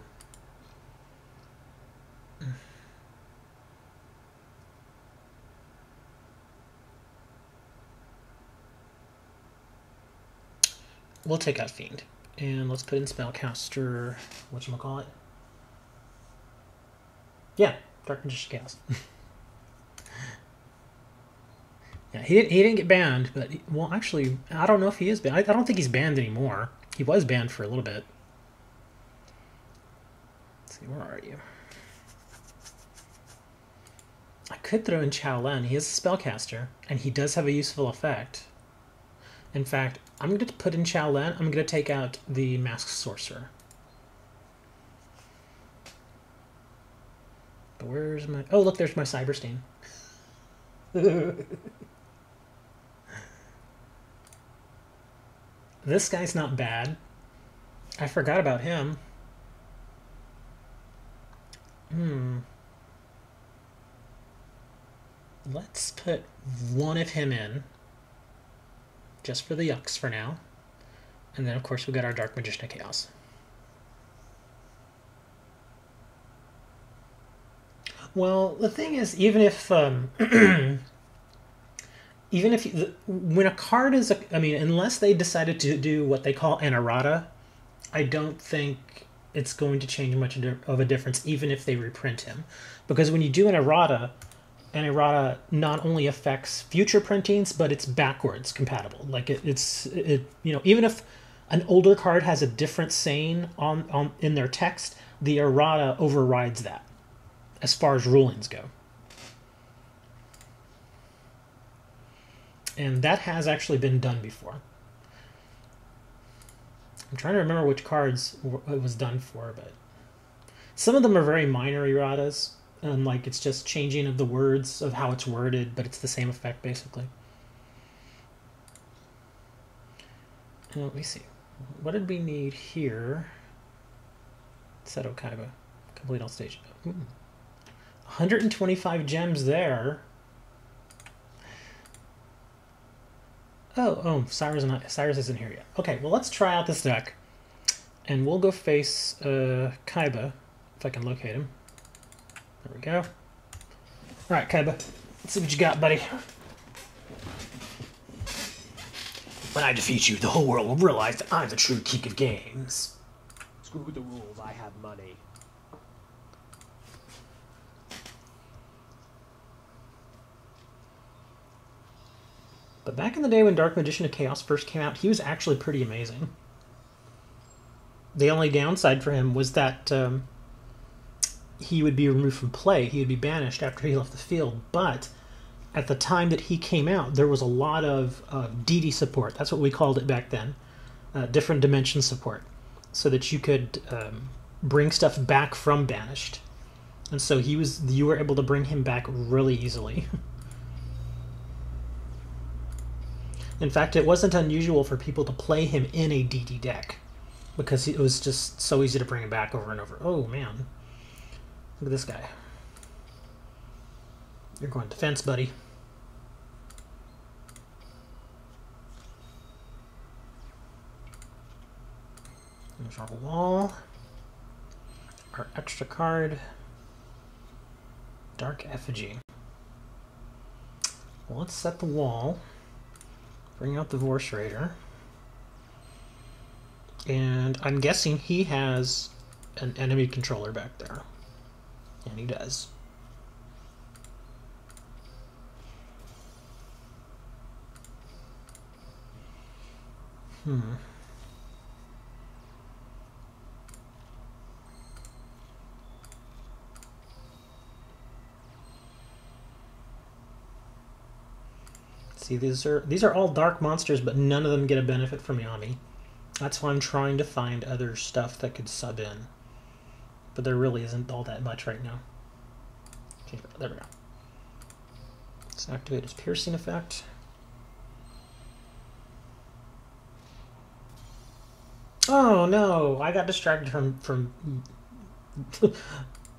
We'll take out Fiend. And let's put in Spellcaster... Whatchamacallit? Yeah, Dark Magician Chaos. Yeah, he didn't get banned, but... Well, actually, I don't know if he is banned. I don't think he's banned anymore. He was banned for a little bit. Let's see, where are you? I could throw in Shaolin. He is a spellcaster, and he does have a useful effect. In fact, I'm going to put in Shaolin. I'm going to take out the Masked Sorcerer. But where's my... Oh, look, there's my Cyberstein. This guy's not bad. I forgot about him. Let's put one of him in. Just for the yucks for now. And then, of course, we got our Dark Magician of Chaos. Well, the thing is, even if... even if when a card is unless they decided to do what they call an errata, I don't think it's going to change much of a difference, even if they reprint him, because when you do an errata not only affects future printings, but it's backwards compatible. Like it's even if an older card has a different saying on in their text, the errata overrides that as far as rulings go. And that has actually been done before. I'm trying to remember which cards it was done for, but some of them are very minor erratas, and like it's just changing of the words of how it's worded, but it's the same effect basically. Let me see. What did we need here? Seto Kaiba. Complete all stage. 125 gems there. Oh, Cyrus isn't here yet. Okay, well, let's try out this deck. And we'll go face Kaiba, if I can locate him. There we go. Alright, Kaiba. Let's see what you got, buddy. When I defeat you, the whole world will realize that I'm the true king of games. Screw the rules, I have money. But back in the day when Dark Magician of Chaos first came out, he was actually pretty amazing. The only downside for him was that he would be removed from play. He would be banished after he left the field. But at the time that he came out, there was a lot of DD support. That's what we called it back then. Different dimension support. So that you could bring stuff back from banished. And so you were able to bring him back really easily. In fact, it wasn't unusual for people to play him in a DD deck because it was just so easy to bring him back over and over. Oh, man. Look at this guy. You're going defense, buddy. There's our wall. Our extra card. Dark Effigy. Well, let's set the wall. Bring out the Vorse Raider. And I'm guessing he has an enemy controller back there. And he does. See, these are all dark monsters, but none of them get a benefit from Yami. That's why I'm trying to find other stuff that could sub in. But there really isn't all that much right now. Okay, there we go. Let's activate his piercing effect. Oh no, I got distracted from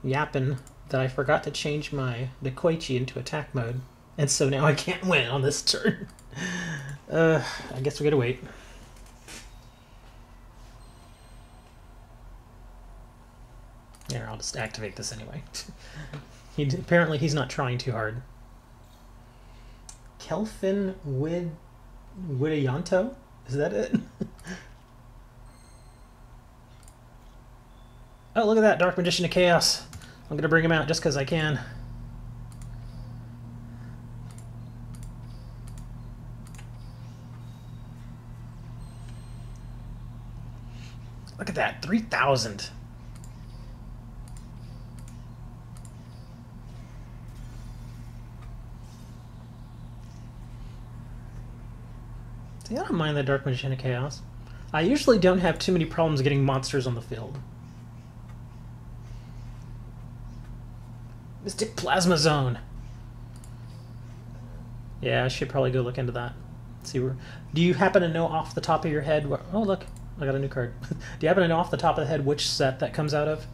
yapping that I forgot to change the Koichi into attack mode. And so now I can't win on this turn. I guess we gotta wait. Here, I'll just activate this anyway. Apparently he's not trying too hard. Kelfin Widayanto? Is that it? Oh, look at that, Dark Magician of Chaos. I'm gonna bring him out just because I can. Look at that, 3,000. See, I don't mind the Dark Magician of Chaos. I usually don't have too many problems getting monsters on the field. Mystic Plasma Zone. Yeah, I should probably go look into that. See where. Do you happen to know off the top of your head? Oh, look, I got a new card. Do you happen to know off the top of the head which set that comes out of?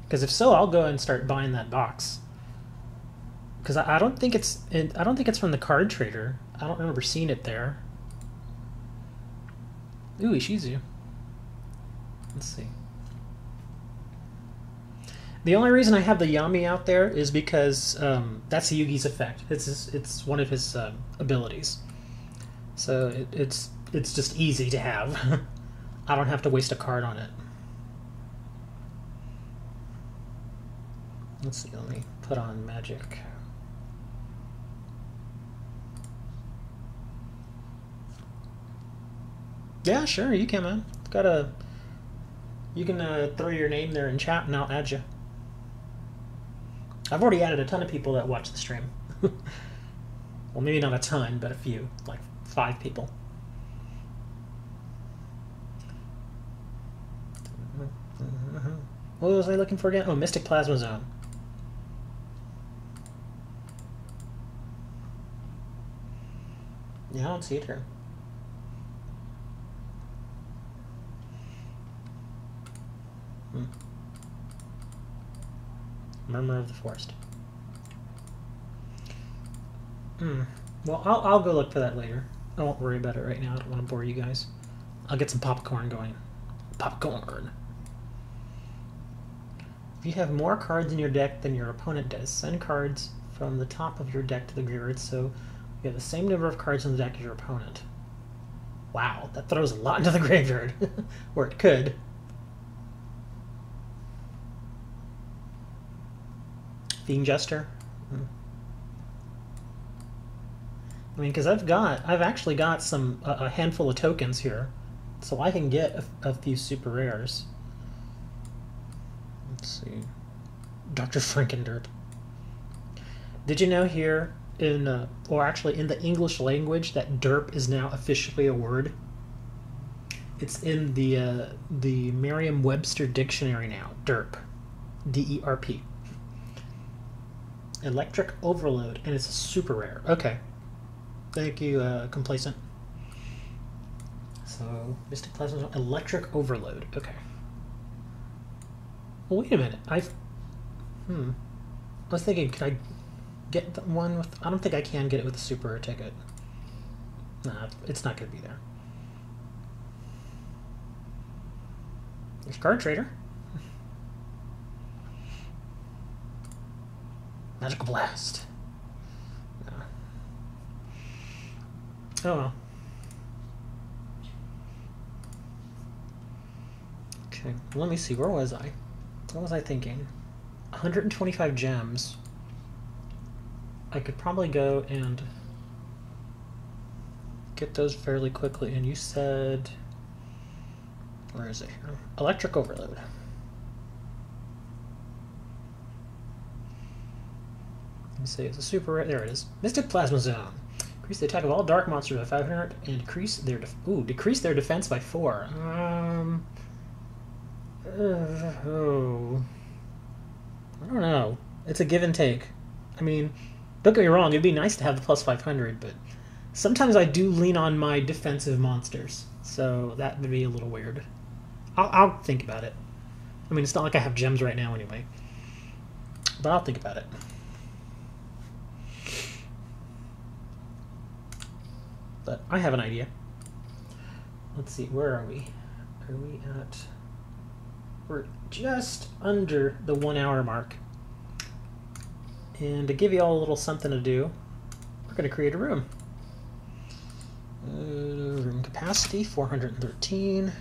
Because if so, I'll go and start buying that box. Because I don't think it's. I don't think it's from the card trader. I don't remember seeing it there. Ooh, Ishizu. Let's see. The only reason I have the Yami out there is because that's Yugi's effect. It's one of his abilities. So it's just easy to have. I don't have to waste a card on it. Let's see, let me put on magic. Yeah, sure, you can, man. You can throw your name there in chat and I'll add you. I've already added a ton of people that watch the stream. Well, maybe not a ton, but a few, like 5 people. What was I looking for again? Oh, Mystic Plasma Zone. Yeah, I don't see it here. Murmur of the Forest. Well, I'll go look for that later. I won't worry about it right now. I don't want to bore you guys. I'll get some popcorn going. Popcorn. If you have more cards in your deck than your opponent does, send cards from the top of your deck to the graveyard so you have the same number of cards in the deck as your opponent. Wow, that throws a lot into the graveyard. Or it could. Fiend Jester. I mean, because I've actually got a handful of tokens here, so I can get a few super rares. Let's see, Dr. Frankenderp. Did you know here or actually in the English language that derp is now officially a word? It's in the Merriam-Webster dictionary now. Derp, D-E-R-P. Electric Overload, and it's a super rare. Okay. Thank you, Complacent. So, Mystic Plasma, Electric Overload. Okay. Well, wait a minute. I was thinking, could I get the one with... I don't think I can get it with a super rare ticket. Nah, it's not going to be there. There's Card Trader. Magical Blast. No. Oh well. Okay, let me see. Where was I? What was I thinking? 125 gems. I could probably go and get those fairly quickly. And you said... Where is it here? Electric Overload. Let me see, it's a super rare. There it is. Mystic Plasma Zone. Increase the attack of all dark monsters by 500 and decrease their defense by 4. Oh. I don't know. It's a give and take. I mean, don't get me wrong, it'd be nice to have the plus 500, but sometimes I do lean on my defensive monsters, so that would be a little weird. I'll think about it. I mean, it's not like I have gems right now anyway, but I'll think about it. But I have an idea. Let's see, where are we? Are we at... We're just under the 1 hour mark. And to give you all a little something to do, we're going to create a room. Room capacity, 413.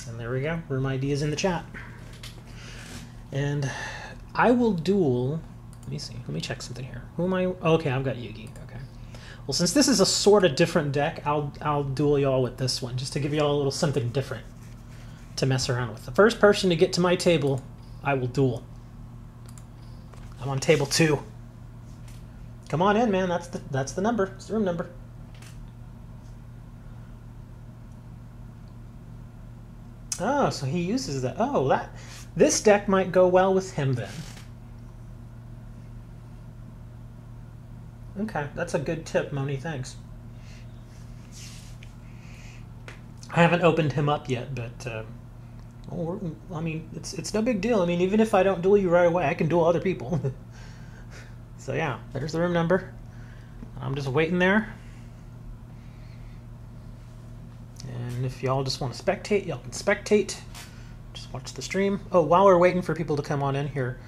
And there we go. Room ID is in the chat. And I will duel... Let me see. Let me check something here. Who am I... Oh, okay, I've got Yugi. Okay. Well, since this is a sort of different deck, I'll duel y'all with this one, just to give y'all a little something different to mess around with. The first person to get to my table, I will duel. I'm on table 2. Come on in, man. That's the number. It's the room number. Oh, so he uses that. Oh, this deck might go well with him then. Okay, that's a good tip, Moni. Thanks. I haven't opened him up yet, but I mean, it's no big deal. I mean, even if I don't duel you right away, I can duel other people. So yeah, there's the room number. I'm just waiting there. And if y'all just want to spectate, y'all can spectate. Just watch the stream. Oh, while we're waiting for people to come on in here,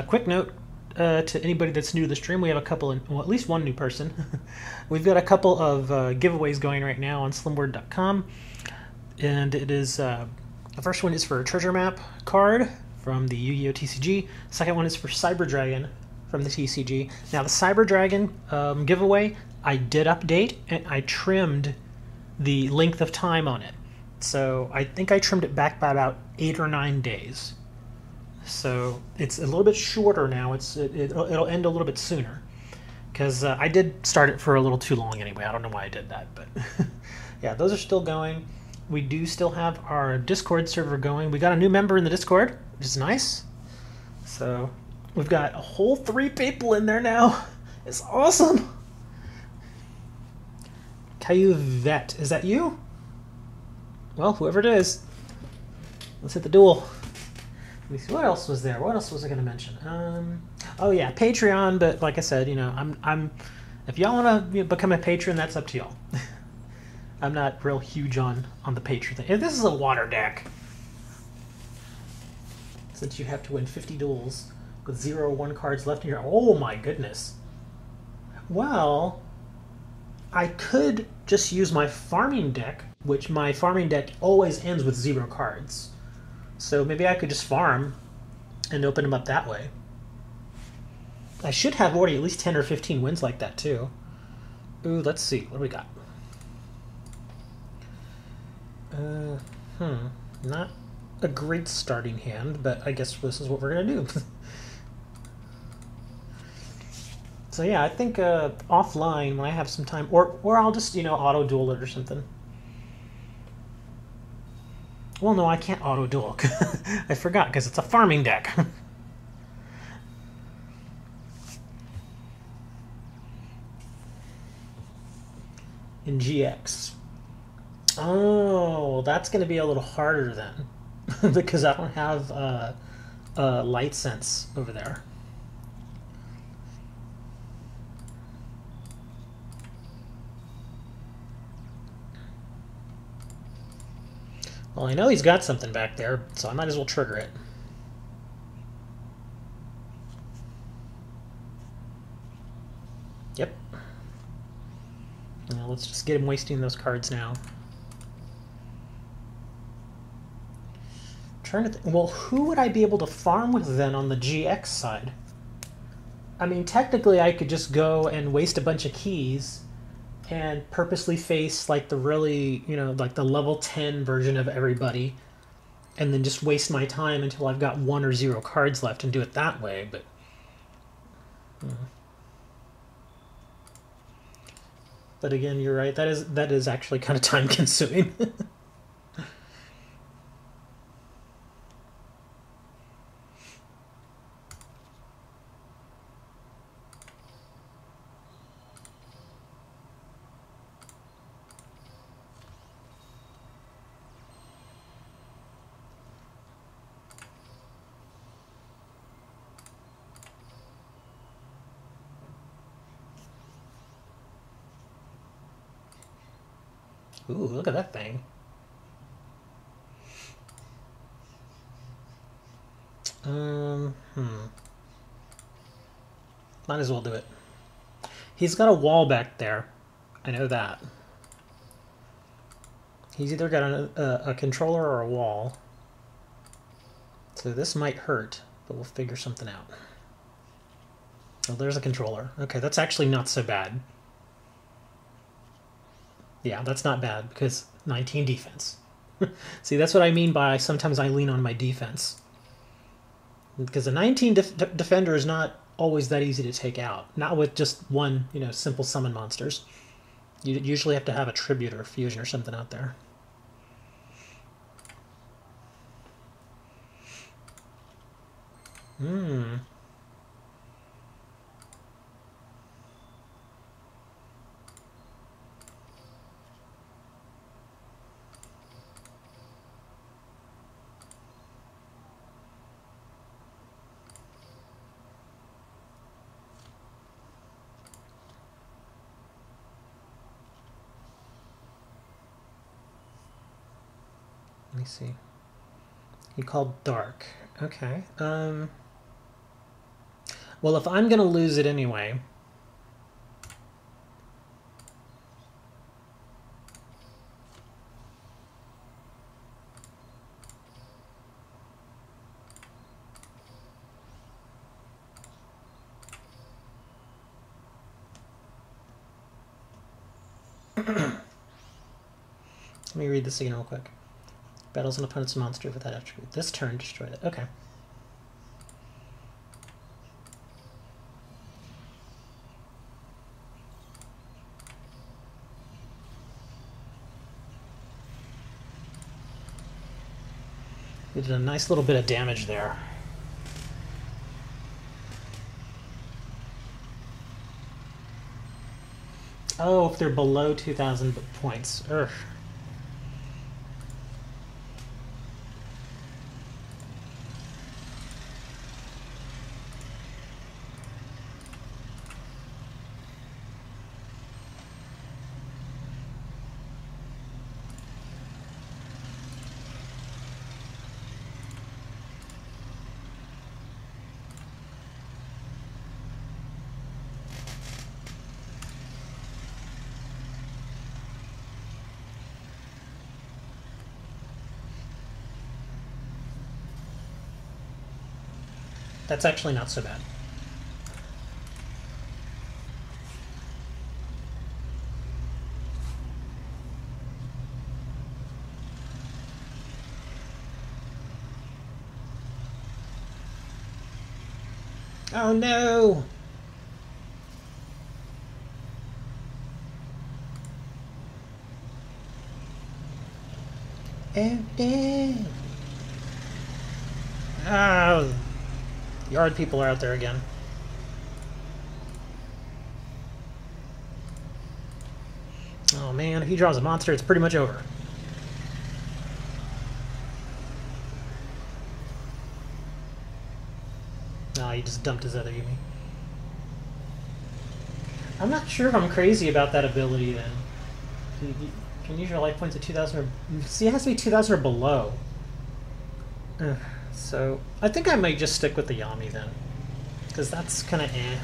quick note to anybody that's new to the stream, we have a couple, well, at least one new person. We've got a couple of giveaways going right now on slimword.com. And it is, the first one is for a treasure map card from the Yu-Gi-Oh! TCG. Second one is for Cyber Dragon from the TCG. Now, the Cyber Dragon giveaway, I did update, and I trimmed the length of time on it. So I think I trimmed it back by about 8 or 9 days. So it's a little bit shorter now. It'll end a little bit sooner. Because I did start it for a little too long anyway. I don't know why I did that, but yeah, those are still going. We do still have our Discord server going. We got a new member in the Discord, which is nice. So we've got a whole 3 people in there now. It's awesome. Caillou Vet, is that you? Well, whoever it is, let's hit the duel. Let me see, what else was there? What else was I going to mention? Oh yeah, Patreon. But like I said, you know, I'm if y'all want to become a patron, that's up to y'all. I'm not real huge on the patron thing. If this is a water deck, since you have to win 50 duels with 0 or 1 cards left in your... Oh my goodness. Well, I could just use my farming deck, which my farming deck always ends with 0 cards. So maybe I could just farm and open them up that way. I should have already at least 10 or 15 wins like that too. Ooh, let's see. What do we got? Not a great starting hand, but I guess this is what we're going to do. So yeah, I think offline when I have some time, or I'll just, you know, auto duel it or something. Well, no, I can't auto duel. I forgot because it's a farming deck. In GX. Oh, that's going to be a little harder then, because I don't have light sense over there. Well, I know he's got something back there, so I might as well trigger it. Yep. Now let's just get him wasting those cards now. Trying to well, who would I be able to farm with then on the GX side? I mean, technically, I could just go and waste a bunch of keys and purposely face like the really, like the level 10 version of everybody, and then just waste my time until I've got 1 or 0 cards left and do it that way. But but again, you're right. That is actually kind of time consuming. Ooh, look at that thing. Might as well do it. He's got a wall back there. I know that. He's either got a controller or a wall. So this might hurt, but we'll figure something out. Oh, there's a controller. Okay, that's actually not so bad. Yeah, that's not bad, because 19 defense. See, that's what I mean by sometimes I lean on my defense. Because a 19 defender is not always that easy to take out. Not with just one, simple summon monsters. You usually have to have a tribute or a fusion or something out there. Let me see. He called dark. Okay. Well, if I'm gonna lose it anyway, let me read this again real quick. Battles an opponent's monster with that attribute. This turn destroyed it. Okay. We did a nice little bit of damage there. Oh, if they're below 2,000 points. Urgh. That's actually not so bad. Oh no! Oh no! Oh, yard people are out there again. Oh man, if he draws a monster, it's pretty much over. No, he just dumped his other Yumi. I'm not sure if I'm crazy about that ability then. Can use your life points at 2,000 or... See, it has to be 2,000 or below. So, I think I might just stick with the Yami then. Because that's kind of eh.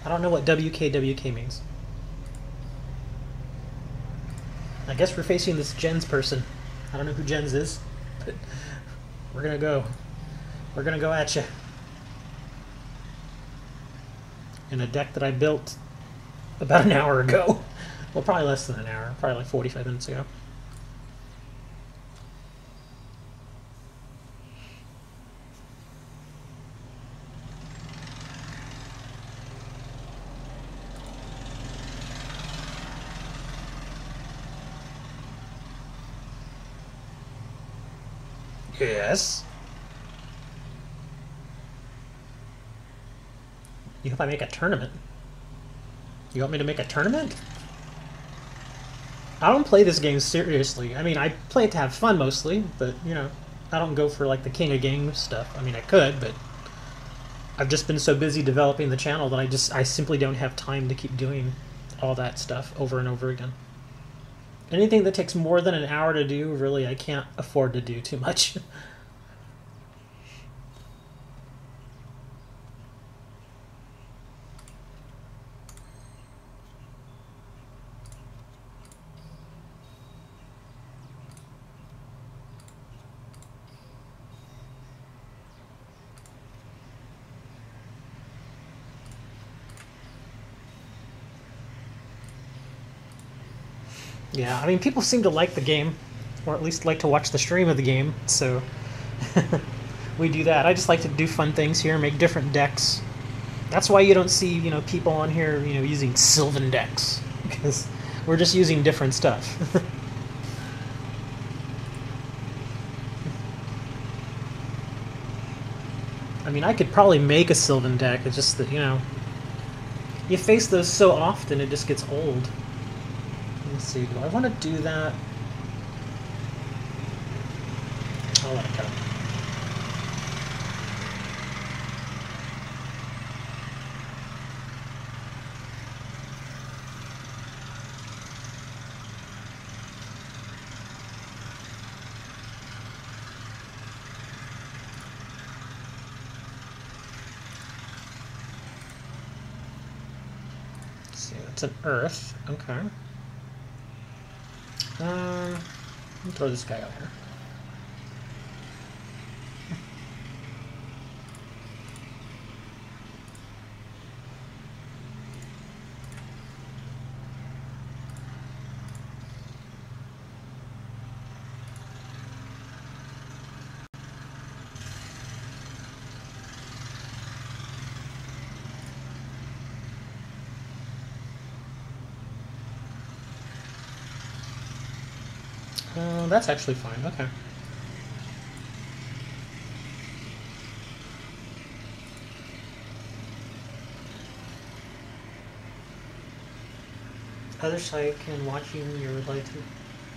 I don't know what WKWK means. I guess we're facing this Jens person. I don't know who Jens is, but we're gonna go. We're gonna go at you. In a deck that I built about an hour ago. Well, probably less than an hour. Probably like 45 minutes ago. Yes. You hope I make a tournament? You want me to make a tournament? I don't play this game seriously. I mean, I play it to have fun mostly, but, you know, I don't go for, like, the king of games stuff. I mean, I could, but I've just been so busy developing the channel that I simply don't have time to keep doing all that stuff over and over again. Anything that takes more than an hour to do, really, I can't afford to do too much. Yeah, I mean, people seem to like the game, or at least like to watch the stream of the game, so we do that. I just like to do fun things here, make different decks. That's why you don't see, you know, people on here, you know, using Sylvan decks, because we're just using different stuff. I mean, I could probably make a Sylvan deck, it's just that, you know, you face those so often it just gets old. Let's see, do I want to do that? I'll let it go. Let's see, that's an earth. Okay. Let me throw this guy out here. That's actually fine. Okay. Other side can watch you when you're related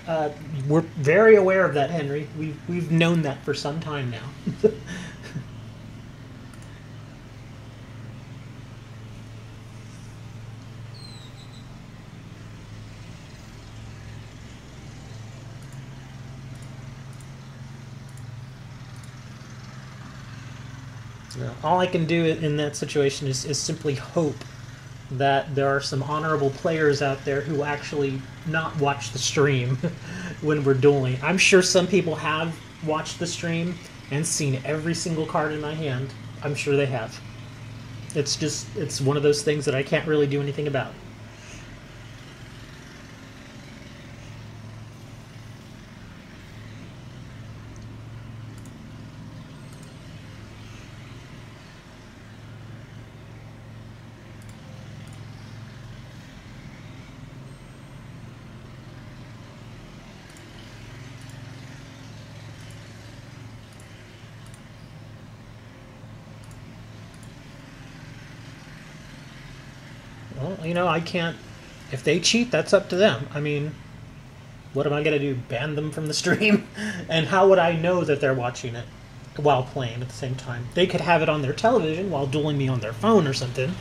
to. We're very aware of that, Henry. We've known that for some time now. All I can do in that situation is simply hope that there are some honorable players out there who actually not watch the stream when we're dueling. I'm sure some people have watched the stream and seen every single card in my hand. I'm sure they have. It's one of those things that I can't really do anything about. Well, you know, I can't... If they cheat, that's up to them. I mean, what am I going to do? Ban them from the stream? And how would I know that they're watching it while playing at the same time? They could have it on their television while dueling me on their phone or something.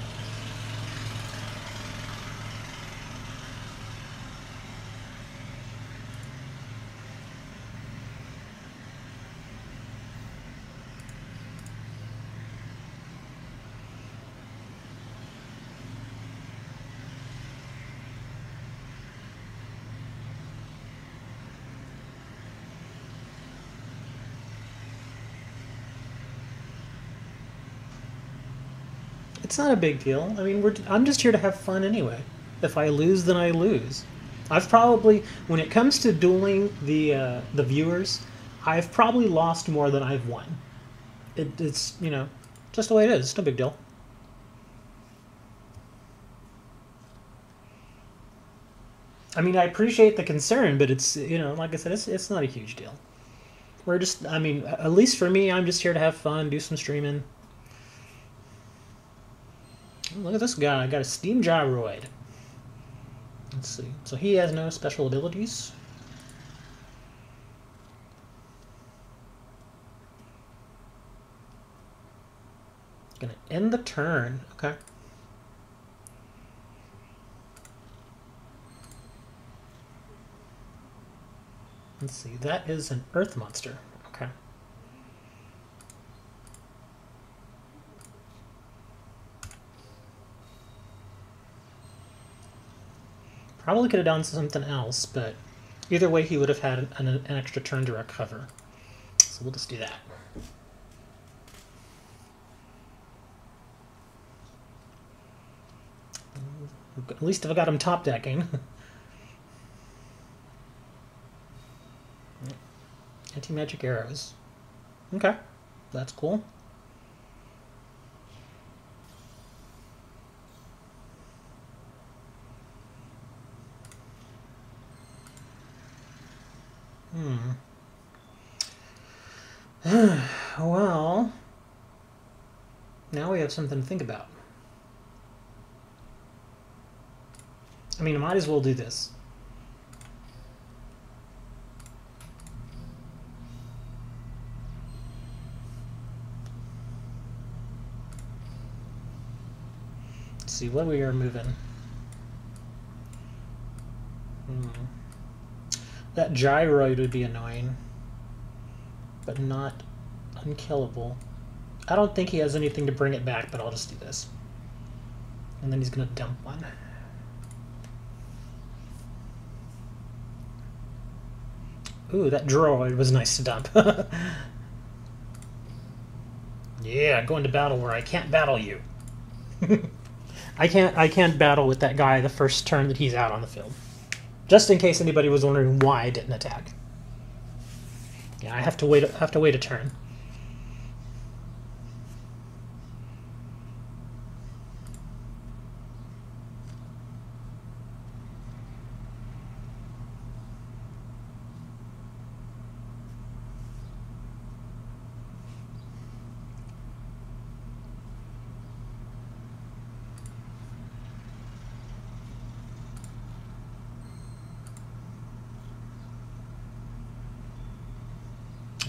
It's not a big deal. I mean, I'm just here to have fun anyway. If I lose, then I lose. I've probably, when it comes to dueling the viewers, I've probably lost more than I've won. It's, you know, just the way it is. It's no big deal. I mean, I appreciate the concern, but it's, you know, like I said, it's not a huge deal. We're just, I mean, at least for me, I'm just here to have fun, do some streaming. Look at this guy. I got a Steam Gyroid. Let's see. So he has no special abilities. Gonna end the turn. Okay. Let's see. That is an Earth monster. Okay. Probably could have done something else, but either way he would have had an extra turn to recover. So we'll just do that. At least if I got him top decking. Anti-magic arrows. Okay, that's cool. Well, now we have something to think about. I mean, I might as well do this. Let's see what we are moving. That gyroid would be annoying, but not unkillable. I don't think he has anything to bring it back, but I'll just do this. And then he's going to dump one. Ooh, that droid was nice to dump. Yeah, going to battle where I can't battle you. I can't battle with that guy the first turn that he's out on the field. Just in case anybody was wondering why I didn't attack. Yeah, I have to wait a turn.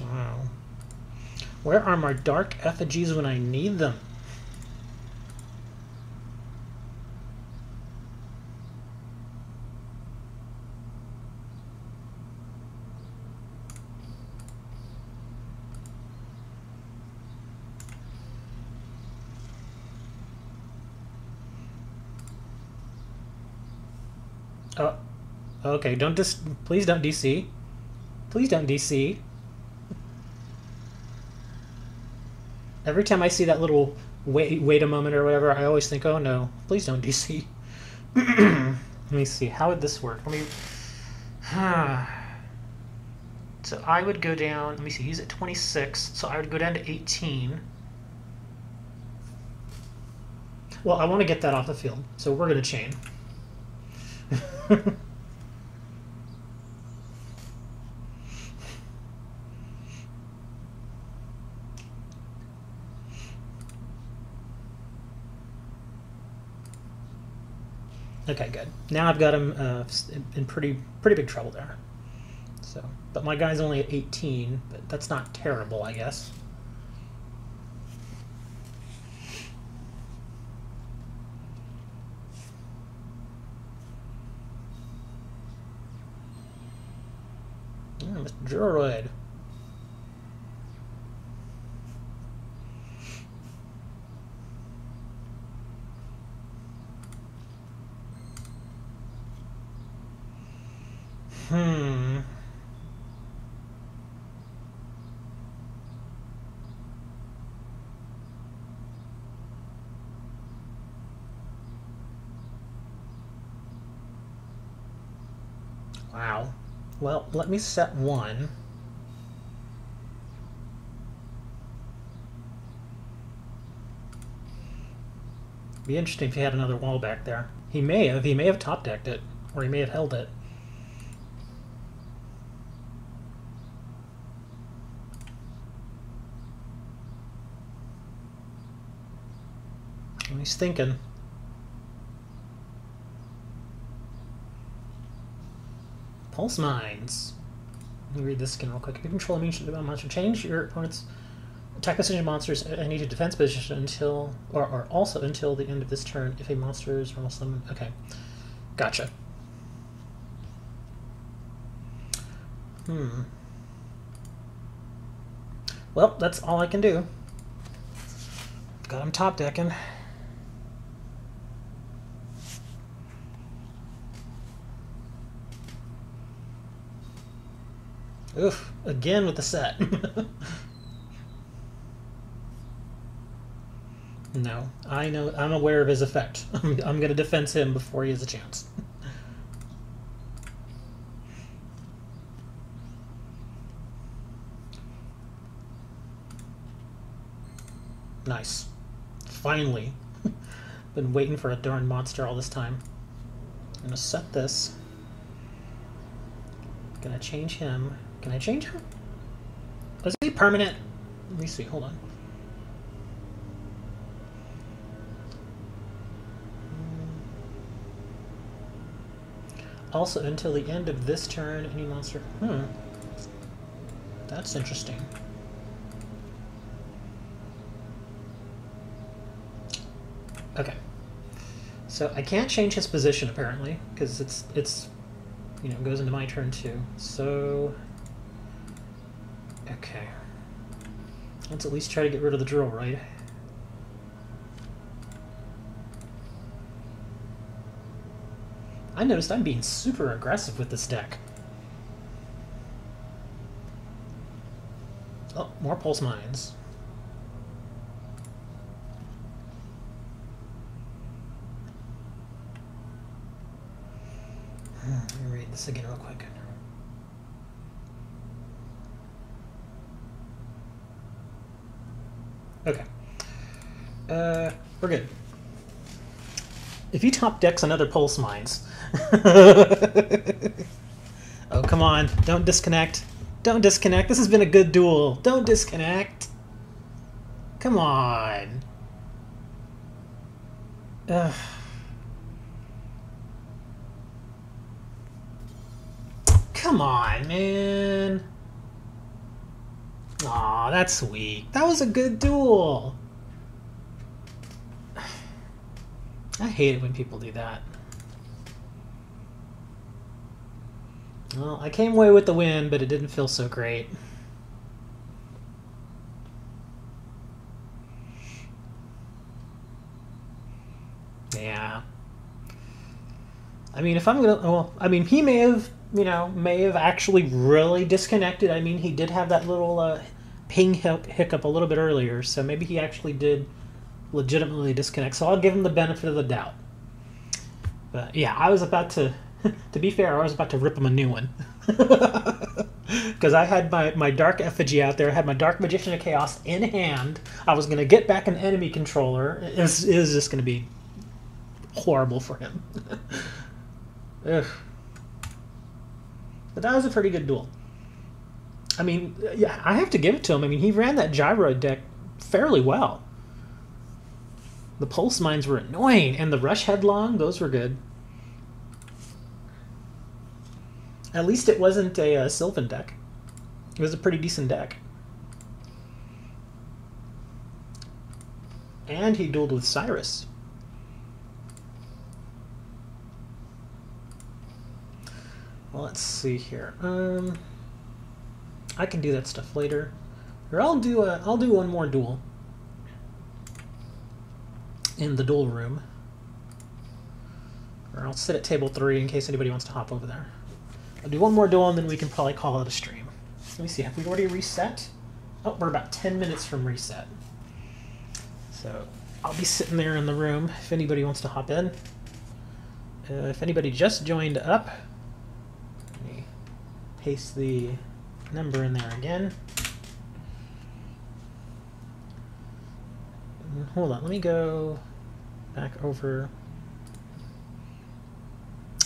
Wow. Where are my dark effigies when I need them? Oh, okay. Please don't DC. Please don't DC. Every time I see that little wait a moment or whatever, I always think, oh no, please don't DC. Let me see. How would this work? Let me. So I would go down. Let me see. He's at 26, so I would go down to 18. Well, I want to get that off the field, so we're going to chain. Okay, good. Now I've got him in pretty big trouble there. So, but my guy's only at 18, but that's not terrible, I guess. Yeah, Mr. Droid. Wow. Well, let me set one. Be interesting if he had another wall back there. He may have top decked it, or he may have held it. He's thinking. Pulse Mines. Let me read this again real quick. If you control a monster, change your opponent's attack position monsters and need a defense position until, or also until the end of this turn if a monster is normal summon. Okay, gotcha. Well, that's all I can do. Got him top decking. Oof, again with the set. No, I know, I'm aware of his effect. I'm going to defense him before he has a chance. Nice. Finally. Been waiting for a darn monster all this time. I'm going to set this. Can I change him? Can I change him? Is he permanent? Let me see, hold on. Also, until the end of this turn, any monster... That's interesting. Okay. So I can't change his position, apparently, because it's you know, goes into my turn too. So... Okay. Let's at least try to get rid of the drill, right? I noticed I'm being super aggressive with this deck. Oh, more Pulse Mines. Let me read this again real quick. Okay. We're good. If he top decks another Pulse Mines... Oh, come on. Don't disconnect. Don't disconnect. This has been a good duel. Don't disconnect. Come on. Ugh. Come on, man. Aw, that's weak. That was a good duel. I hate it when people do that. Well, I came away with the win, but it didn't feel so great. Yeah. I mean, if I'm gonna... Well, I mean, he may have... You know, may have actually really disconnected. I mean, he did have that little ping hiccup a little bit earlier, so maybe he actually did legitimately disconnect. So I'll give him the benefit of the doubt. But yeah, I was about to, to be fair, I was about to rip him a new one. Because I had my Dark Effigy out there, I had my Dark Magician of Chaos in hand. I was going to get back an enemy controller. It was just going to be horrible for him. Ugh. But that was a pretty good duel. I mean, yeah, I have to give it to him. I mean, he ran that Gyroid deck fairly well. The Pulse Mines were annoying, and the Rush Headlong, those were good. At least it wasn't a Sylvan deck. It was a pretty decent deck. And he dueled with Cyrus. Well, let's see here. I can do that stuff later. Or I'll do one more duel in the duel room. Or I'll sit at table 3 in case anybody wants to hop over there. I'll do one more duel and then we can probably call it a stream. Let me see, have we already reset? Oh, we're about 10 minutes from reset. So I'll be sitting there in the room if anybody wants to hop in. If anybody just joined up, paste the number in there again. Hold on, let me go back over.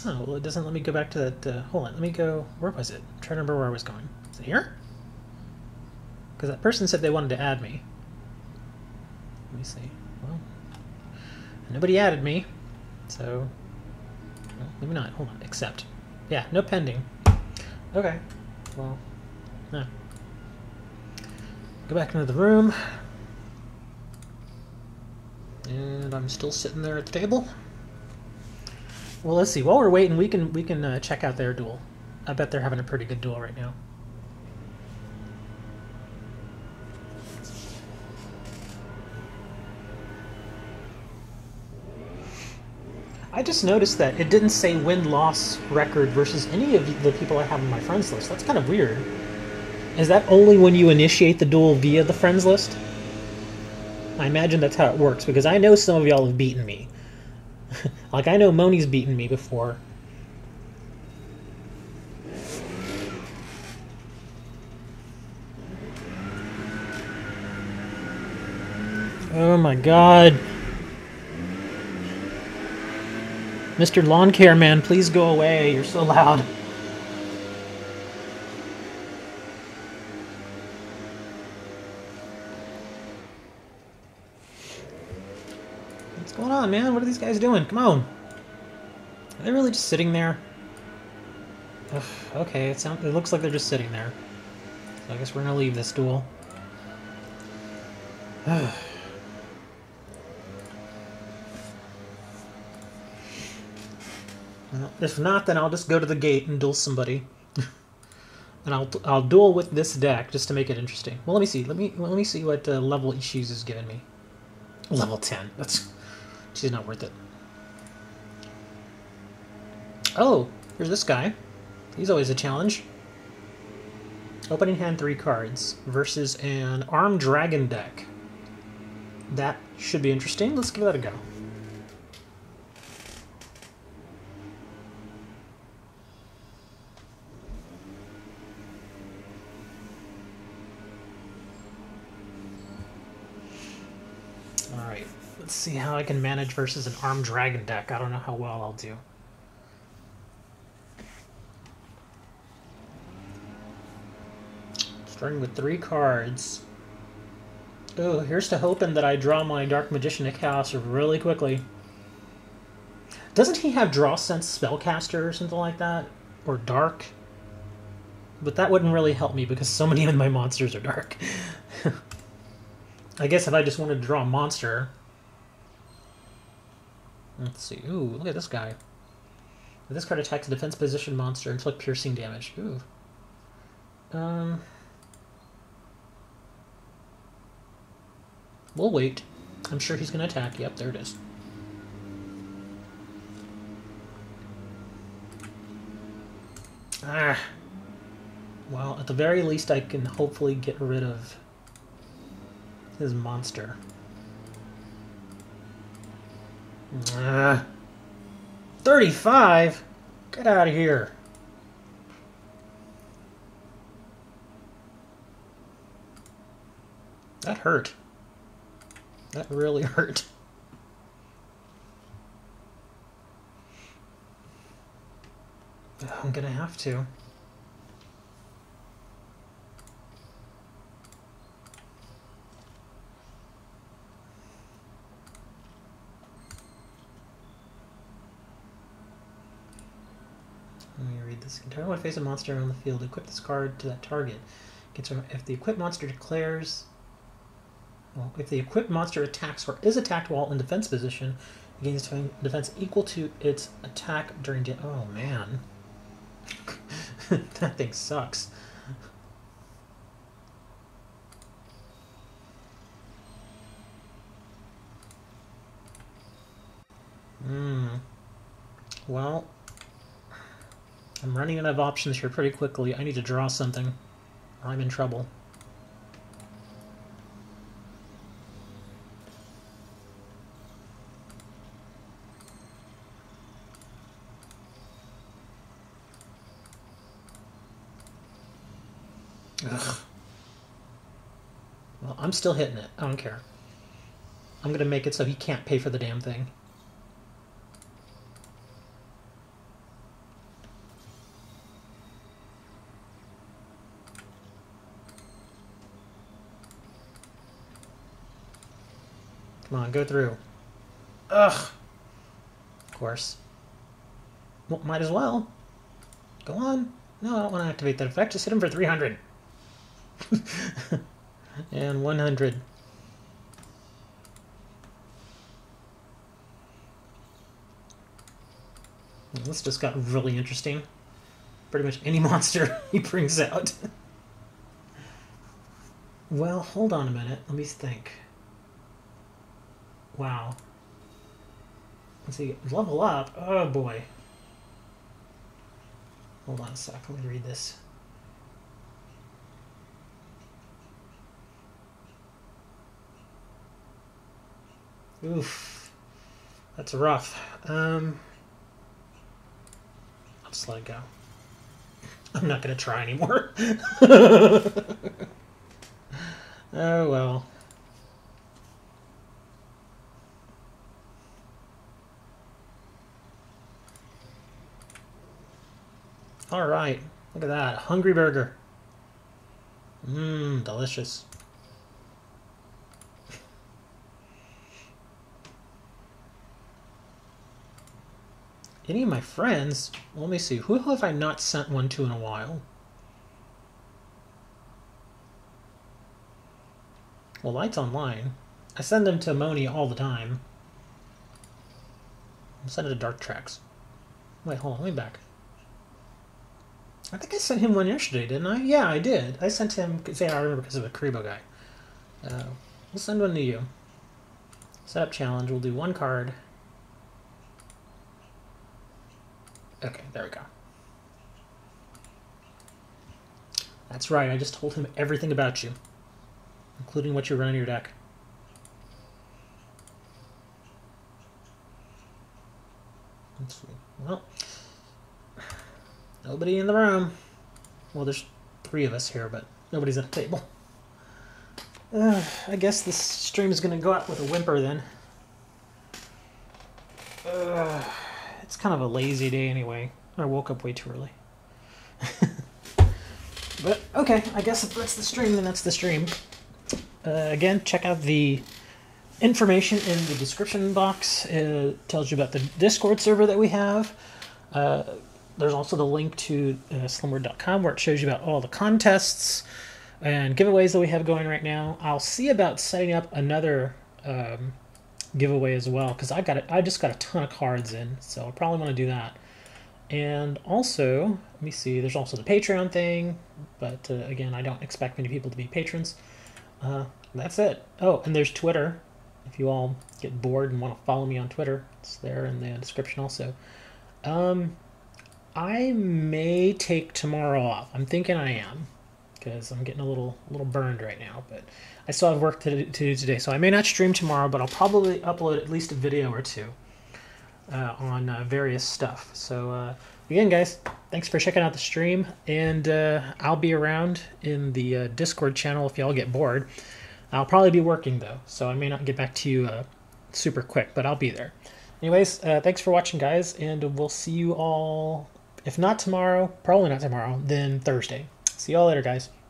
Oh, well, it doesn't let me go back to that. Hold on, let me go. Where was it? I'm trying to remember where I was going. Is it here? Because that person said they wanted to add me. Let me see. Well, nobody added me, so well, maybe not. Hold on, accept. Yeah, no pending. Okay, well, no. Go back into the room, and I'm still sitting there at the table. Well, let's see. While we're waiting, we can check out their duel. I bet they're having a pretty good duel right now. I just noticed that it didn't say win-loss record versus any of the people I have on my friends list. That's kind of weird. Is that only when you initiate the duel via the friends list? I imagine that's how it works, because I know some of y'all have beaten me. Like, I know Moni's beaten me before. Oh my god. Mr. Lawn Care Man, please go away. You're so loud. What's going on, man? What are these guys doing? Come on. Are they really just sitting there? Ugh, okay, it looks like they're just sitting there. So I guess we're gonna leave this duel. Well, if not, then I'll just go to the gate and duel somebody. And I'll duel with this deck just to make it interesting. Well, let me see. Let me see what level Ishizu is giving me. Level 10. She's not worth it. Oh, here's this guy. He's always a challenge. Opening hand 3 cards versus an Armed Dragon deck. That should be interesting. Let's give that a go. Alright, let's see how I can manage versus an Armed Dragon deck. I don't know how well I'll do. Starting with 3 cards. Oh, here's to hoping that I draw my Dark Magician of Chaos really quickly. Doesn't he have Draw Sense Spellcaster or something like that? Or Dark? But that wouldn't really help me because so many of my monsters are dark. I guess if I just wanted to draw a monster... Let's see. Ooh, look at this guy. If this card attacks a defense position monster, inflict piercing damage. Ooh. We'll wait. I'm sure he's going to attack. Yep, there it is. Ah. Well, at the very least, I can hopefully get rid of his monster. Ah. 35? Get out of here. That hurt. That really hurt. I'm gonna have to. Let me read this. Entire one face a monster on the field. Equip this card to that target. If the equipped monster declares... Well, if the equipped monster attacks or is attacked while in defense position, it gains defense equal to its attack during... Oh, man. That thing sucks. Well, I'm running out of options here pretty quickly. I need to draw something, or I'm in trouble. Ugh. Well, I'm still hitting it. I don't care. I'm going to make it so he can't pay for the damn thing. Come on, go through. Ugh. Of course. Well, might as well. Go on. No, I don't want to activate that effect. Just hit him for 300. And 100. This just got really interesting. Pretty much any monster he brings out. Well, hold on a minute. Let me think. Wow. Let's see. Level up. Oh boy. Hold on a sec. Let me read this. Oof. That's rough. I'll just let it go. I'm not going to try anymore. Oh well. Alright. Look at that. Hungry burger. Mmm, delicious. Any of my friends? Let me see. Who have I not sent one to in a while? Well, Light's online. I send them to Moni all the time. I'm sending it to Dark Tracks. Wait, hold on. Let me back. I think I sent him one yesterday, didn't I? Yeah, I did. I sent him... I remember because of a Karibo guy. We'll send one to you. Setup challenge. We'll do one card. Okay, there we go. That's right, I just told him everything about you, including what you run in your deck. Let's see. Well, nobody in the room. Well, there's 3 of us here, but nobody's at the table. I guess this stream is going to go out with a whimper then. It's kind of a lazy day anyway. I woke up way too early. But, okay, I guess if that's the stream, then that's the stream. Again, check out the information in the description box. It tells you about the Discord server that we have. There's also the link to slimword.com where it shows you about all the contests and giveaways that we have going right now. I'll see about setting up another giveaway as well, because I just got a ton of cards in, so I probably want to do that. And also, let me see, there's also the Patreon thing, but again, I don't expect many people to be patrons. That's it. Oh, and there's Twitter. If you all get bored and want to follow me on Twitter, it's there in the description also. I may take tomorrow off. I'm thinking I am, because I'm getting a little burned right now, but I still have work to do today, so I may not stream tomorrow, but I'll probably upload at least a video or two on various stuff. So again, guys, thanks for checking out the stream, and I'll be around in the Discord channel if y'all get bored. I'll probably be working though, so I may not get back to you super quick, but I'll be there. Anyways, thanks for watching, guys, and we'll see you all, if not tomorrow, probably not tomorrow, then Thursday. See y'all later, guys.